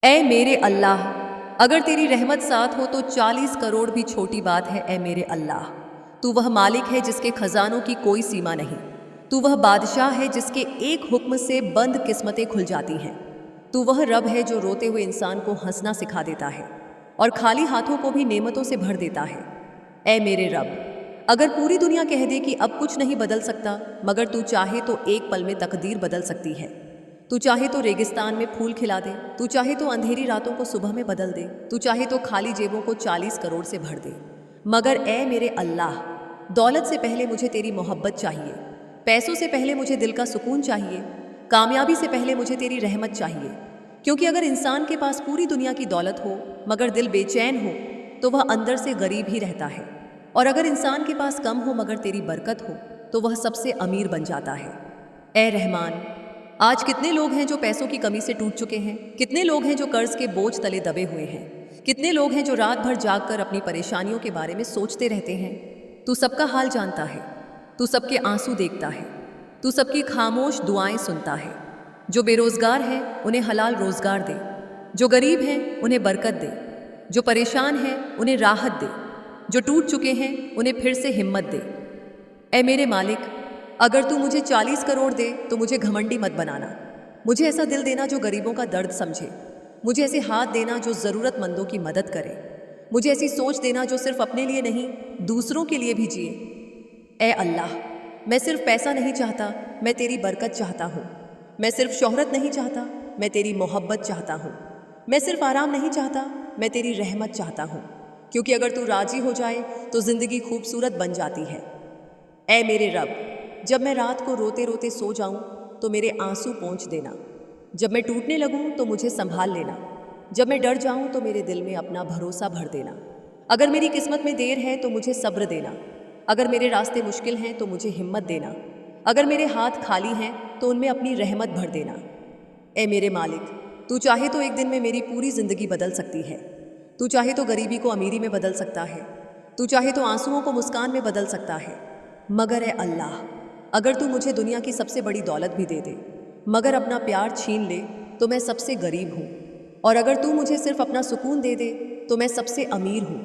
اے میرے اللہ، اگر تیری رحمت ساتھ ہو تو 40 کروڑ بھی چھوٹی بات ہے۔ اے میرے اللہ، تو وہ مالک ہے جس کے خزانوں کی کوئی سیما نہیں، تو وہ بادشاہ ہے جس کے ایک حکم سے بند قسمتیں کھل جاتی ہیں، تو وہ رب ہے جو روتے ہوئے انسان کو ہنسنا سکھا دیتا ہے اور خالی ہاتھوں کو بھی نعمتوں سے بھر دیتا ہے۔ اے میرے رب، اگر پوری دنیا کہہ دے کہ اب کچھ نہیں بدل سکتا، مگر تو چاہے تو ایک پل میں تقدیر بدل سکتی ہے۔ تو چاہے تو ریگستان میں پھول کھلا دے، تو چاہے تو اندھیری راتوں کو صبح میں بدل دے، تو چاہے تو خالی جیبوں کو 40 کروڑ سے بھر دے۔ مگر اے میرے اللہ، دولت سے پہلے مجھے تیری محبت چاہیے، پیسوں سے پہلے مجھے دل کا سکون چاہیے، کامیابی سے پہلے مجھے تیری رحمت چاہیے۔ کیونکہ اگر انسان کے پاس پوری دنیا کی دولت ہو مگر دل بے چین ہو تو وہ اندر سے غریب ہی رہتا ہے، اور اگر انسان کے پاس کم ہو مگر تیری برکت ہو تو وہ سب سے امیر بن جاتا ہے۔ اے رحمان، آج کتنے لوگ ہیں جو پیسوں کی کمی سے ٹوٹ چکے ہیں، کتنے لوگ ہیں جو قرض کے بوجھ تلے دبے ہوئے ہیں، کتنے لوگ ہیں جو رات بھر جاگ کر اپنی پریشانیوں کے بارے میں سوچتے رہتے ہیں۔ تو سب کا حال جانتا ہے، تو سب کے آنسو دیکھتا ہے، تو سب کی خاموش دعائیں سنتا ہے۔ جو بے روزگار ہیں انہیں حلال روزگار دے، جو غریب ہیں انہیں برکت دے، جو پریشان ہیں انہیں راحت دے، جو ٹوٹ چکے ہیں انہیں پھر سے ہمت دے۔ اے میرے مالک، اگر تو مجھے 40 کروڑ دے تو مجھے گھمنڈی مت بنانا، مجھے ایسا دل دینا جو غریبوں کا درد سمجھے، مجھے ایسے ہاتھ دینا جو ضرورت مندوں کی مدد کرے، مجھے ایسی سوچ دینا جو صرف اپنے لیے نہیں دوسروں کے لیے بھی جیے۔ اے اللہ، میں صرف پیسہ نہیں چاہتا، میں تیری برکت چاہتا ہوں۔ میں صرف شہرت نہیں چاہتا، میں تیری محبت چاہتا ہوں۔ میں صرف آرام نہیں چاہتا، میں تیری رحمت چاہتا ہوں، کیونکہ اگر تو راضی ہو جائے تو زندگی خوبصورت بن جاتی ہے۔ اے میرے رب، جب میں رات کو روتے روتے سو جاؤں تو میرے آنسو پونچھ دینا، جب میں ٹوٹنے لگوں تو مجھے سنبھال لینا، جب میں ڈر جاؤں تو میرے دل میں اپنا بھروسہ بھر دینا۔ اگر میری قسمت میں دیر ہے تو مجھے صبر دینا، اگر میرے راستے مشکل ہیں تو مجھے ہمت دینا، اگر میرے ہاتھ خالی ہیں تو ان میں اپنی رحمت بھر دینا۔ اے میرے مالک، تو چاہے تو ایک دن میں میری پوری زندگی بدل سکتی ہے، تو چاہے تو غریبی کو امیری میں بدل سکتا ہے، تو چاہے تو آنسوؤں کو مسکان میں بدل سکتا ہے۔ مگر اے اللہ، اگر تو مجھے دنیا کی سب سے بڑی دولت بھی دے دے مگر اپنا پیار چھین لے تو میں سب سے غریب ہوں، اور اگر تو مجھے صرف اپنا سکون دے دے تو میں سب سے امیر ہوں۔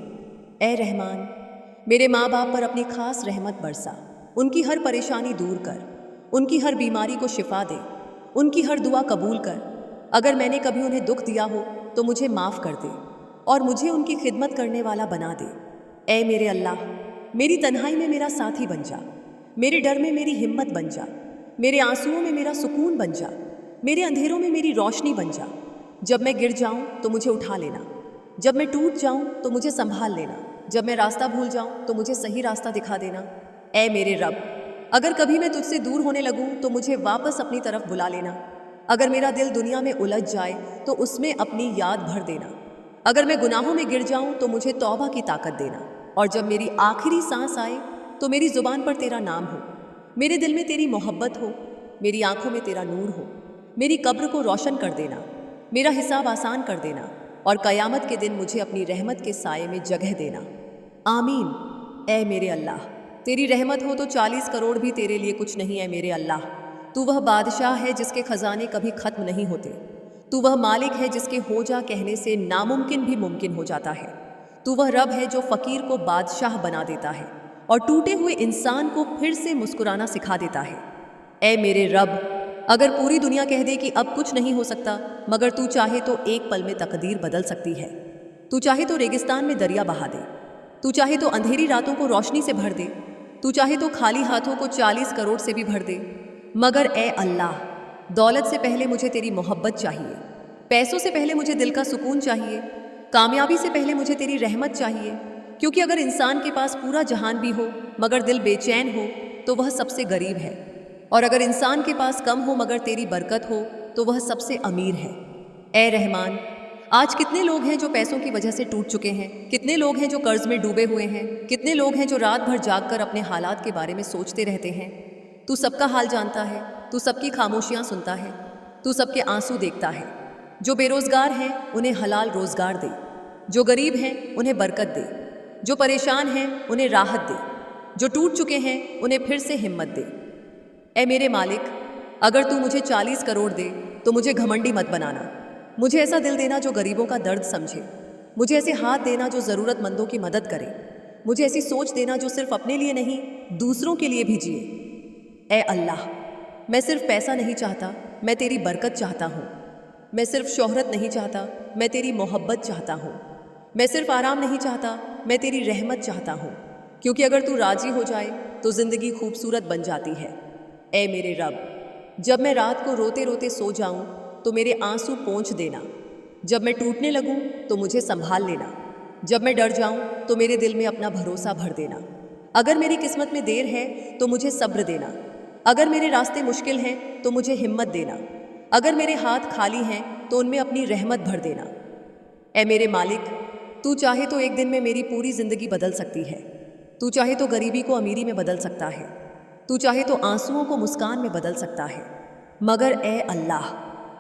اے رحمان، میرے ماں باپ پر اپنی خاص رحمت برسا، ان کی ہر پریشانی دور کر، ان کی ہر بیماری کو شفا دے، ان کی ہر دعا قبول کر۔ اگر میں نے کبھی انہیں دکھ دیا ہو تو مجھے معاف کر دے اور مجھے ان کی خدمت کرنے والا بنا دے۔ اے میرے اللہ، میری تنہائی میں میرا ساتھی بن جا، میرے ڈر میں میری ہمت بن جا، میرے آنسوؤں میں میرا سکون بن جا، میرے اندھیروں میں میری روشنی بن جا۔ جب میں گر جاؤں تو مجھے اٹھا لینا، جب میں ٹوٹ جاؤں تو مجھے سنبھال لینا، جب میں راستہ بھول جاؤں تو مجھے صحیح راستہ دکھا دینا۔ اے میرے رب، اگر کبھی میں تجھ سے دور ہونے لگوں تو مجھے واپس اپنی طرف بلا لینا، اگر میرا دل دنیا میں الجھ جائے تو اس میں اپنی یاد بھر دینا، اگر میں گناہوں میں گر جاؤں تو مجھے توبہ کی طاقت دینا، اور جب میری آخری سانس آئے تو میری زبان پر تیرا نام ہو، میرے دل میں تیری محبت ہو، میری آنکھوں میں تیرا نور ہو، میری قبر کو روشن کر دینا، میرا حساب آسان کر دینا، اور قیامت کے دن مجھے اپنی رحمت کے سائے میں جگہ دینا۔ آمین۔ اے میرے اللہ، تیری رحمت ہو تو 40 کروڑ بھی تیرے لیے کچھ نہیں۔ اے میرے اللہ، تو وہ بادشاہ ہے جس کے خزانے کبھی ختم نہیں ہوتے، تو وہ مالک ہے جس کے ہو جا کہنے سے ناممکن بھی ممکن ہو جاتا ہے، تو وہ رب ہے جو فقیر کو بادشاہ بنا دیتا ہے اور ٹوٹے ہوئے انسان کو پھر سے مسکرانا سکھا دیتا ہے۔ اے میرے رب، اگر پوری دنیا کہہ دے کہ اب کچھ نہیں ہو سکتا، مگر تو چاہے تو ایک پل میں تقدیر بدل سکتی ہے، تو چاہے تو ریگستان میں دریا بہا دے، تو چاہے تو اندھیری راتوں کو روشنی سے بھر دے، تو چاہے تو خالی ہاتھوں کو 40 کروڑ سے بھی بھر دے۔ مگر اے اللہ، دولت سے پہلے مجھے تیری محبت چاہیے، پیسوں سے پہلے مجھے دل کا سکون چاہیے، کامیابی سے پہلے مجھے تیری رحمت چاہیے، کیونکہ اگر انسان کے پاس پورا جہان بھی ہو مگر دل بے چین ہو تو وہ سب سے غریب ہے، اور اگر انسان کے پاس کم ہو مگر تیری برکت ہو تو وہ سب سے امیر ہے۔ اے رحمان، آج کتنے لوگ ہیں جو پیسوں کی وجہ سے ٹوٹ چکے ہیں، کتنے لوگ ہیں جو قرض میں ڈوبے ہوئے ہیں، کتنے لوگ ہیں جو رات بھر جاگ کر اپنے حالات کے بارے میں سوچتے رہتے ہیں۔ تو سب کا حال جانتا ہے، تو سب کی خاموشیاں سنتا ہے، تو سب کے آنسو دیکھتا ہے۔ جو بے روزگار ہیں انہیں حلال روزگار دے، جو غریب ہیں انہیں برکت دے، جو پریشان ہیں انہیں راحت دے، جو ٹوٹ چکے ہیں انہیں پھر سے ہمت دے۔ اے میرے مالک، اگر تو مجھے 40 کروڑ دے تو مجھے گھمنڈی مت بنانا، मुझे ऐसा दिल देना जो गरीबों का दर्द समझे, मुझे ऐसे हाथ देना जो ज़रूरतमंदों की मदद करे, मुझे ऐसी सोच देना जो सिर्फ अपने लिए नहीं दूसरों के लिए भी जिए। ए अल्लाह, मैं सिर्फ पैसा नहीं चाहता, मैं तेरी बरकत चाहता हूँ। मैं सिर्फ शोहरत नहीं चाहता, मैं तेरी मोहब्बत चाहता हूँ। मैं सिर्फ आराम नहीं चाहता, मैं तेरी रहमत चाहता हूँ, क्योंकि अगर तू राजी हो जाए तो ज़िंदगी खूबसूरत बन जाती है। ए मेरे रब, जब मैं रात को रोते रोते सो जाऊं तो मेरे आंसू पोंछ देना। जब मैं टूटने लगूं तो मुझे संभाल लेना। जब मैं डर जाऊं तो मेरे दिल में अपना भरोसा भर देना। अगर मेरी किस्मत में देर है तो मुझे सब्र देना। अगर मेरे रास्ते मुश्किल हैं तो मुझे हिम्मत देना। अगर मेरे हाथ खाली हैं तो उनमें अपनी रहमत भर देना। ए मेरे मालिक, तू चाहे तो एक दिन में मेरी पूरी ज़िंदगी बदल सकती है। तू चाहे तो गरीबी को अमीरी में बदल सकता है। तू चाहे तो आंसुओं को मुस्कान में बदल सकता है। मगर ए अल्लाह,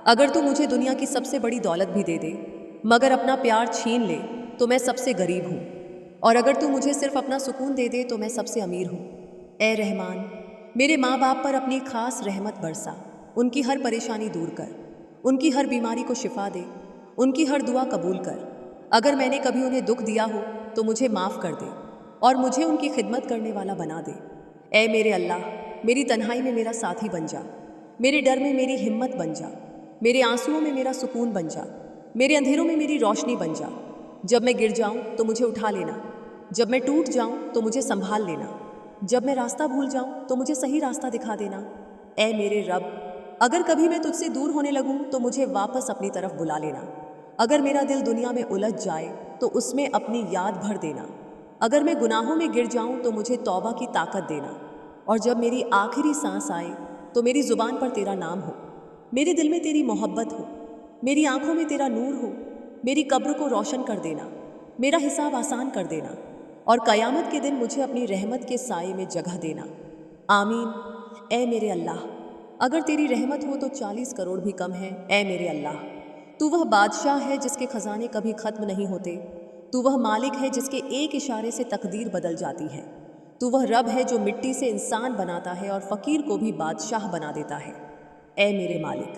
अगर तू मुझे दुनिया की सबसे बड़ी दौलत भी दे दे, मगर अपना प्यार छीन ले तो मैं सबसे गरीब हूँ। और अगर तू मुझे सिर्फ अपना सुकून दे दे तो मैं सबसे अमीर हूँ। ए रहमान, मेरे माँ बाप पर अपनी खास रहमत बरसा, उनकी हर परेशानी दूर कर, उनकी हर बीमारी को शिफा दे, उनकी हर दुआ कबूल कर। अगर मैंने कभी उन्हें दुख दिया हो तो मुझे माफ़ कर दे और मुझे उनकी खिदमत करने वाला बना दे। ए मेरे अल्लाह, मेरी तन्हाई में मेरा साथी बन जा, मेरे डर में मेरी हिम्मत बन जा, मेरे आंसुओं में मेरा सुकून बन जा, मेरे अंधेरों में मेरी रोशनी बन जा। जब मैं गिर जाऊं तो मुझे उठा लेना, जब मैं टूट जाऊं तो मुझे संभाल लेना, जब मैं रास्ता भूल जाऊं तो मुझे सही रास्ता दिखा देना। ए मेरे रब, अगर कभी मैं तुझसे दूर होने लगूं तो मुझे वापस अपनी तरफ बुला लेना। अगर मेरा दिल दुनिया में उलझ जाए तो उसमें अपनी याद भर देना। अगर मैं गुनाहों में गिर जाऊं तो मुझे तौबा की ताकत देना। और जब मेरी आखिरी सांस आए तो मेरी ज़ुबान पर तेरा नाम हो, मेरे दिल में तेरी मोहब्बत हो, मेरी आंखों में तेरा नूर हो। मेरी कब्र को रोशन कर देना, मेरा हिसाब आसान कर देना, और क़यामत के दिन मुझे अपनी रहमत के साए में जगह देना। आमीन। ए मेरे अल्लाह, अगर तेरी रहमत हो तो 40 करोड़ भी कम है। ए मेरे अल्लाह, तू वह बादशाह है जिसके ख़जाने कभी ख़त्म नहीं होते। तू वह मालिक है जिसके एक इशारे से तकदीर बदल जाती है। तू वह रब है जो मिट्टी से इंसान बनाता है और फ़कीर को भी बादशाह बना देता है। ए मेरे मालिक,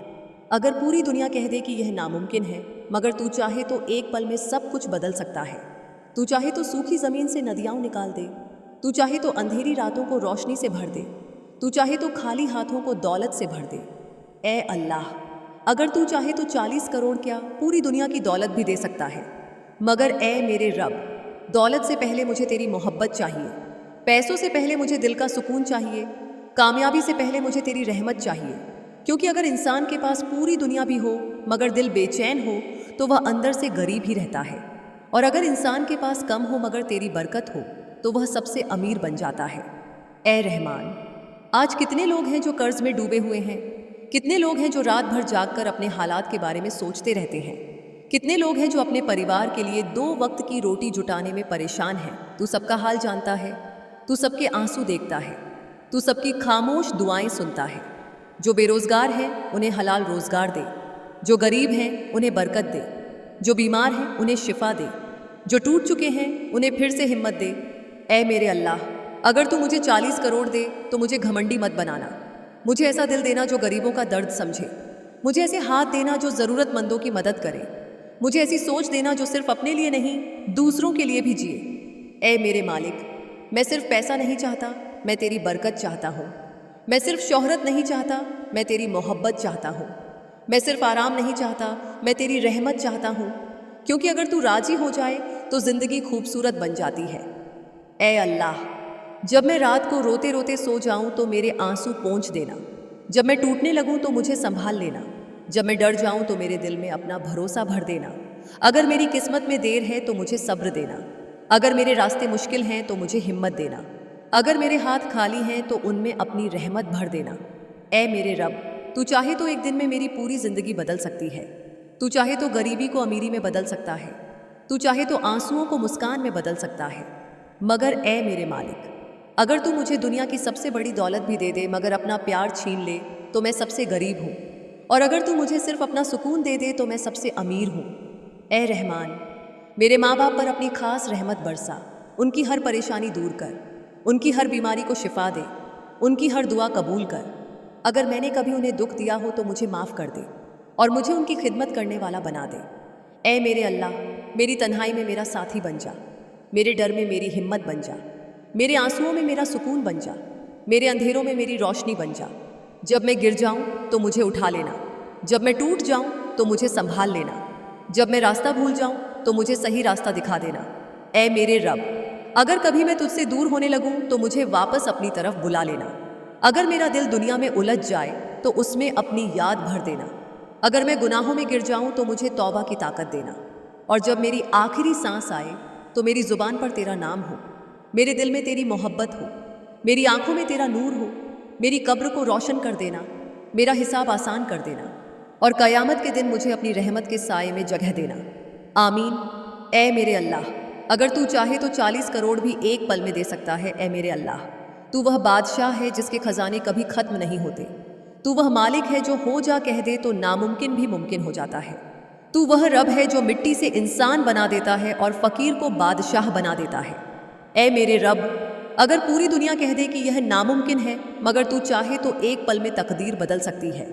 अगर पूरी दुनिया कह दे कि यह नामुमकिन है, मगर तू चाहे तो एक पल में सब कुछ बदल सकता है। तू चाहे तो सूखी ज़मीन से नदियाँ निकाल दे, तू चाहे तो अंधेरी रातों को रोशनी से भर दे, तू चाहे तो खाली हाथों को दौलत से भर दे। ए अल्लाह, अगर तू चाहे तो 40 करोड़ क्या पूरी दुनिया की दौलत भी दे सकता है। मगर ए मेरे रब, दौलत से पहले मुझे तेरी मोहब्बत चाहिए, पैसों से पहले मुझे दिल का सुकून चाहिए, कामयाबी से पहले मुझे तेरी रहमत चाहिए। क्योंकि अगर इंसान के पास पूरी दुनिया भी हो मगर दिल बेचैन हो तो वह अंदर से गरीब ही रहता है। और अगर इंसान के पास कम हो मगर तेरी बरकत हो तो वह सबसे अमीर बन जाता है। ए रहमान, आज कितने लोग हैं जो कर्ज में डूबे हुए हैं, कितने लोग हैं जो रात भर जागकर अपने हालात के बारे में सोचते रहते हैं, कितने लोग हैं जो अपने परिवार के लिए 2 वक्त की रोटी जुटाने में परेशान हैं। तू सबका हाल जानता है, तू सबके आंसू देखता है, तू सबकी खामोश दुआएं सुनता है। जो बेरोजगार हैं उन्हें हलाल रोजगार दे, जो गरीब हैं उन्हें बरकत दे, जो बीमार हैं उन्हें शिफा दे, जो टूट चुके हैं उन्हें फिर से हिम्मत दे। ए मेरे अल्लाह, अगर तू मुझे 40 करोड़ दे तो मुझे घमंडी मत बनाना। मुझे ऐसा दिल देना जो गरीबों का दर्द समझे, मुझे ऐसे हाथ देना जो ज़रूरतमंदों की मदद करे, मुझे ऐसी सोच देना जो सिर्फ अपने लिए नहीं दूसरों के लिए भी जिए। ए मेरे मालिक, मैं सिर्फ पैसा नहीं चाहता, मैं तेरी बरकत चाहता हूँ। मैं सिर्फ शोहरत नहीं चाहता, मैं तेरी मोहब्बत चाहता हूँ। मैं सिर्फ आराम नहीं चाहता, मैं तेरी रहमत चाहता हूँ, क्योंकि अगर तू राजी हो जाए तो ज़िंदगी खूबसूरत बन जाती है। ए अल्लाह, जब मैं रात को रोते रोते सो जाऊं तो मेरे आंसू पोंछ देना, जब मैं टूटने लगूं तो मुझे संभाल लेना, जब मैं डर जाऊं तो मेरे दिल में अपना भरोसा भर देना। अगर मेरी किस्मत में देर है तो मुझे सब्र देना, अगर मेरे रास्ते मुश्किल हैं तो मुझे हिम्मत देना, अगर मेरे हाथ खाली हैं तो उनमें अपनी रहमत भर देना। ए मेरे रब, तू चाहे तो एक दिन में मेरी पूरी ज़िंदगी बदल सकती है। तू चाहे तो गरीबी को अमीरी में बदल सकता है, तू चाहे तो आंसुओं को मुस्कान में बदल सकता है। मगर ए मेरे मालिक, अगर तू मुझे दुनिया की सबसे बड़ी दौलत भी दे दे मगर अपना प्यार छीन ले तो मैं सबसे गरीब हूँ, और अगर तू मुझे सिर्फ अपना सुकून दे दे तो मैं सबसे अमीर हूँ। ए रहमान, मेरे माँ बाप पर अपनी खास रहमत बरसा, उनकी हर परेशानी दूर कर, उनकी हर बीमारी को शिफा दे, उनकी हर दुआ कबूल कर। अगर मैंने कभी उन्हें दुख दिया हो तो मुझे माफ़ कर दे, और मुझे उनकी खिदमत करने वाला बना दे। ऐ मेरे अल्लाह, मेरी तन्हाई में मेरा साथी बन जा, मेरे डर में मेरी हिम्मत बन जा, मेरे आंसुओं में मेरा सुकून बन जा, मेरे अंधेरों में मेरी रोशनी बन जा। जब मैं गिर जाऊं तो मुझे उठा लेना, जब मैं टूट जाऊं तो मुझे संभाल लेना, जब मैं रास्ता भूल जाऊं तो मुझे सही रास्ता दिखा देना। ऐ मेरे रब, अगर कभी मैं तुझसे दूर होने लगूं तो मुझे वापस अपनी तरफ बुला लेना। अगर मेरा दिल दुनिया में उलझ जाए तो उसमें अपनी याद भर देना। अगर मैं गुनाहों में गिर जाऊं तो मुझे तौबा की ताकत देना। और जब मेरी आखिरी सांस आए तो मेरी ज़ुबान पर तेरा नाम हो, मेरे दिल में तेरी मोहब्बत हो, मेरी आंखों में तेरा नूर हो, मेरी कब्र को रोशन कर देना, मेरा हिसाब आसान कर देना, और क़यामत के दिन मुझे अपनी रहमत के साए में जगह देना। आमीन। ऐ मेरे अल्लाह, अगर तू चाहे तो 40 करोड़ भी एक पल में दे सकता है। ऐ मेरे अल्लाह, तू वह बादशाह है जिसके खजाने कभी ख़त्म नहीं होते। तू वह मालिक है जो हो जा कह दे तो नामुमकिन भी मुमकिन हो जाता है। तू वह रब है जो मिट्टी से इंसान बना देता है और फ़कीर को बादशाह बना देता है। ऐ मेरे रब, अगर पूरी दुनिया कह दे कि यह नामुमकिन है, मगर तू चाहे तो एक पल में तकदीर बदल सकती है।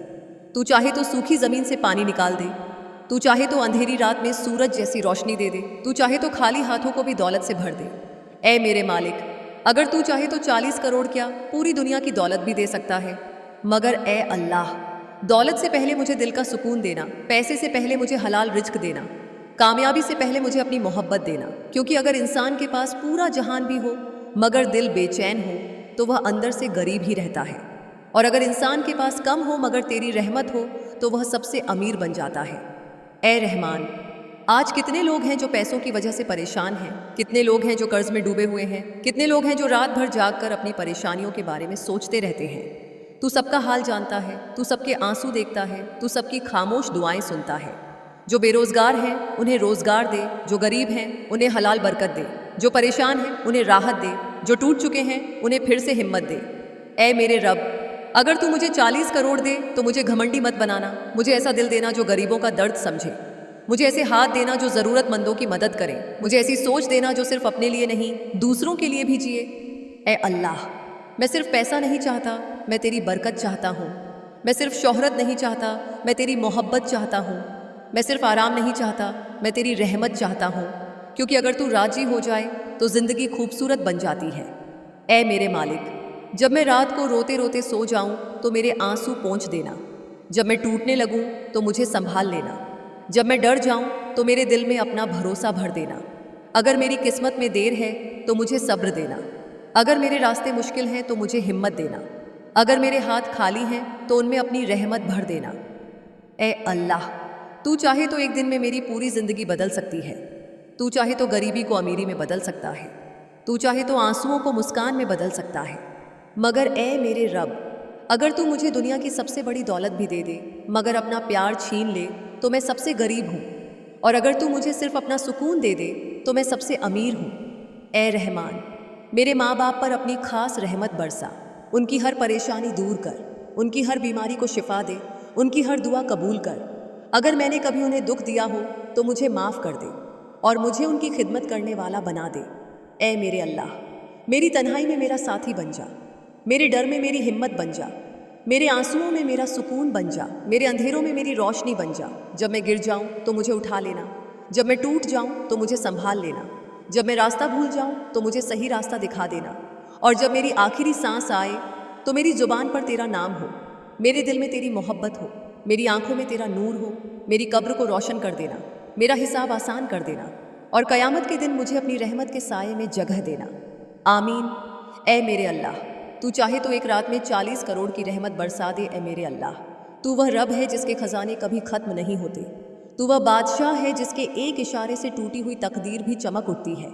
तू चाहे तो सूखी ज़मीन से पानी निकाल दे, तू चाहे तो अंधेरी रात में सूरज जैसी रोशनी दे दे, तू चाहे तो खाली हाथों को भी दौलत से भर दे। ऐ मेरे मालिक, अगर तू चाहे तो 40 करोड़ क्या पूरी दुनिया की दौलत भी दे सकता है। मगर ऐ अल्लाह, दौलत से पहले मुझे दिल का सुकून देना, पैसे से पहले मुझे हलाल रिज्क देना, कामयाबी से पहले मुझे अपनी मोहब्बत देना। क्योंकि अगर इंसान के पास पूरा जहान भी हो मगर दिल बेचैन हो तो वह अंदर से गरीब ही रहता है, और अगर इंसान के पास कम हो मगर तेरी रहमत हो तो वह सबसे अमीर बन जाता है। ऐ रहमान, आज कितने लोग हैं जो पैसों की वजह से परेशान हैं, कितने लोग हैं जो कर्ज में डूबे हुए हैं, कितने लोग हैं जो रात भर जाग कर अपनी परेशानियों के बारे में सोचते रहते हैं। तू सबका हाल जानता है, तू सबके आंसू देखता है, तू सबकी खामोश दुआएं सुनता है। जो बेरोजगार हैं उन्हें रोजगार दे, जो गरीब हैं उन्हें हलाल बरकत दे, जो परेशान हैं उन्हें राहत दे, जो टूट चुके हैं उन्हें फिर से हिम्मत दे। ऐ मेरे रब, अगर तू मुझे 40 करोड़ दे तो मुझे घमंडी मत बनाना। मुझे ऐसा दिल देना जो गरीबों का दर्द समझे, मुझे ऐसे हाथ देना जो ज़रूरतमंदों की मदद करे, मुझे ऐसी सोच देना जो सिर्फ अपने लिए नहीं दूसरों के लिए भी जिए। ऐ अल्लाह, मैं सिर्फ पैसा नहीं चाहता, मैं तेरी बरकत चाहता हूँ। मैं सिर्फ शोहरत नहीं चाहता, मैं तेरी मोहब्बत चाहता हूँ। मैं सिर्फ आराम नहीं चाहता, मैं तेरी रहमत चाहता हूँ। क्योंकि अगर तू राजी हो जाए तो ज़िंदगी खूबसूरत बन जाती है। ऐ मेरे मालिक, जब मैं रात को रोते रोते सो जाऊं तो मेरे आंसू पोंछ देना, जब मैं टूटने लगूं तो मुझे संभाल लेना, जब मैं डर जाऊं तो मेरे दिल में अपना भरोसा भर देना। अगर मेरी किस्मत में देर है तो मुझे सब्र देना, अगर मेरे रास्ते मुश्किल हैं तो मुझे हिम्मत देना, अगर मेरे हाथ खाली हैं तो उनमें अपनी रहमत भर देना। ऐ अल्लाह, तू चाहे तो एक दिन में मेरी पूरी ज़िंदगी बदल सकती है। तू चाहे तो गरीबी को अमीरी में बदल सकता है, तू चाहे तो आंसुओं को मुस्कान में बदल सकता है। मगर ऐ मेरे रब, अगर तू मुझे दुनिया की सबसे बड़ी दौलत भी दे दे मगर अपना प्यार छीन ले तो मैं सबसे गरीब हूँ, और अगर तू मुझे सिर्फ अपना सुकून दे दे तो मैं सबसे अमीर हूँ। ऐ रहमान, मेरे माँ बाप पर अपनी खास रहमत बरसा, उनकी हर परेशानी दूर कर, उनकी हर बीमारी को शिफा दे, उनकी हर दुआ कबूल कर। अगर मैंने कभी उन्हें दुख दिया हो तो मुझे माफ़ कर दे और मुझे उनकी खिदमत करने वाला बना दे। ऐ मेरे अल्लाह, मेरी तन्हाई में मेरा साथी बन जा, मेरे डर में मेरी हिम्मत बन जा, मेरे आंसुओं में मेरा सुकून बन जा, मेरे अंधेरों में मेरी रोशनी बन जा। जब मैं गिर जाऊं तो मुझे उठा लेना, जब मैं टूट जाऊं तो मुझे संभाल लेना, जब मैं रास्ता भूल जाऊं तो मुझे सही रास्ता दिखा देना, और जब मेरी आखिरी सांस आए तो मेरी ज़ुबान पर तेरा नाम हो, मेरे दिल में तेरी मोहब्बत हो, मेरी आंखों में तेरा नूर हो, मेरी कब्र को रोशन कर देना, मेरा हिसाब आसान कर देना, और क़यामत के दिन मुझे अपनी रहमत के साए में जगह देना। आमीन। ऐ मेरे अल्लाह, तू चाहे तो एक रात में 40 करोड़ की रहमत बरसा दे। ऐ मेरे अल्लाह, तू वह रब है जिसके खजाने कभी ख़त्म नहीं होते। तू वह बादशाह है जिसके एक इशारे से टूटी हुई तकदीर भी चमक उठती है।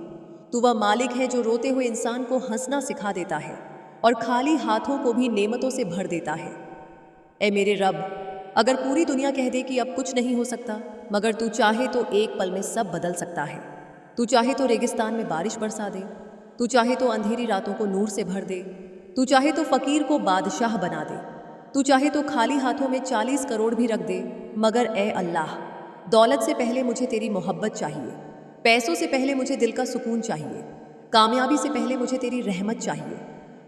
तू वह मालिक है जो रोते हुए इंसान को हंसना सिखा देता है और खाली हाथों को भी नेमतों से भर देता है। ऐ मेरे रब, अगर पूरी दुनिया कह दे कि अब कुछ नहीं हो सकता, मगर तू चाहे तो एक पल में सब बदल सकता है। तू चाहे तो रेगिस्तान में बारिश बरसा दे, तू चाहे तो अंधेरी रातों को नूर से भर दे, तू चाहे तो फ़कीर को बादशाह बना दे, तू चाहे तो खाली हाथों में 40 करोड़ भी रख दे। मगर ऐ अल्लाह, दौलत से पहले मुझे तेरी मोहब्बत चाहिए, पैसों से पहले मुझे दिल का सुकून चाहिए, कामयाबी से पहले मुझे तेरी रहमत चाहिए।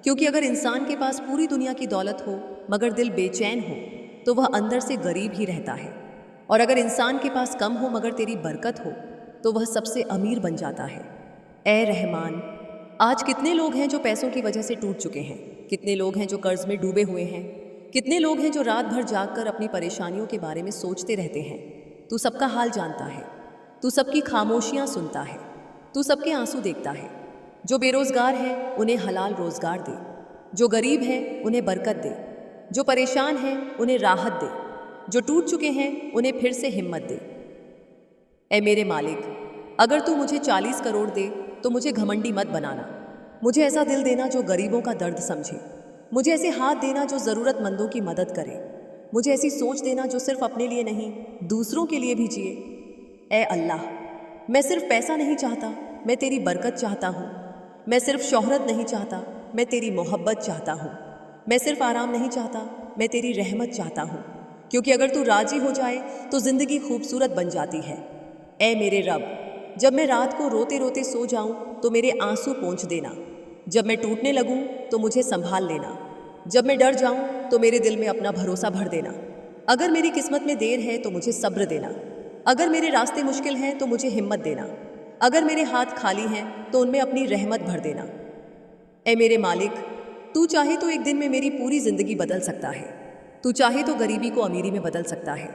क्योंकि अगर इंसान के पास पूरी दुनिया की दौलत हो मगर दिल बेचैन हो तो वह अंदर से गरीब ही रहता है। और अगर इंसान के पास कम हो मगर तेरी बरकत हो तो वह सबसे अमीर बन जाता है। ए रहमान, आज कितने लोग हैं जो पैसों की वजह से टूट चुके हैं, कितने लोग हैं जो कर्ज में डूबे हुए हैं, कितने लोग हैं जो रात भर जागकर अपनी परेशानियों के बारे में सोचते रहते हैं। तू सबका हाल जानता है, तू सबकी खामोशियाँ सुनता है, तू सबके आंसू देखता है। जो बेरोजगार हैं उन्हें हलाल रोजगार दे, जो गरीब हैं उन्हें बरकत दे, जो परेशान हैं उन्हें राहत दे, जो टूट चुके हैं उन्हें फिर से हिम्मत दे। ए मेरे मालिक, अगर तू मुझे 40 करोड़ दे तो मुझे घमंडी मत बनाना। मुझे ऐसा दिल देना जो गरीबों का दर्द समझे, मुझे ऐसे हाथ देना जो ज़रूरतमंदों की मदद करे, मुझे ऐसी सोच देना जो सिर्फ अपने लिए नहीं दूसरों के लिए भी जिए। ए अल्लाह, मैं सिर्फ पैसा नहीं चाहता, मैं तेरी बरकत चाहता हूँ। मैं सिर्फ शोहरत नहीं चाहता, मैं तेरी मोहब्बत चाहता हूँ। मैं सिर्फ आराम नहीं चाहता, मैं तेरी रहमत चाहता हूँ, क्योंकि अगर तू राजी हो जाए तो ज़िंदगी खूबसूरत बन जाती है। ए मेरे रब, जब मैं रात को रोते रोते सो जाऊं तो मेरे आंसू पोंछ देना, जब मैं टूटने लगूं तो मुझे संभाल लेना, जब मैं डर जाऊं तो मेरे दिल में अपना भरोसा भर देना। अगर मेरी किस्मत में देर है तो मुझे सब्र देना, अगर मेरे रास्ते मुश्किल हैं तो मुझे हिम्मत देना, अगर मेरे हाथ खाली हैं तो उनमें अपनी रहमत भर देना। ए मेरे मालिक, तू चाहे तो एक दिन में मेरी पूरी ज़िंदगी बदल सकता है, तू चाहे तो गरीबी को अमीरी में बदल सकता है,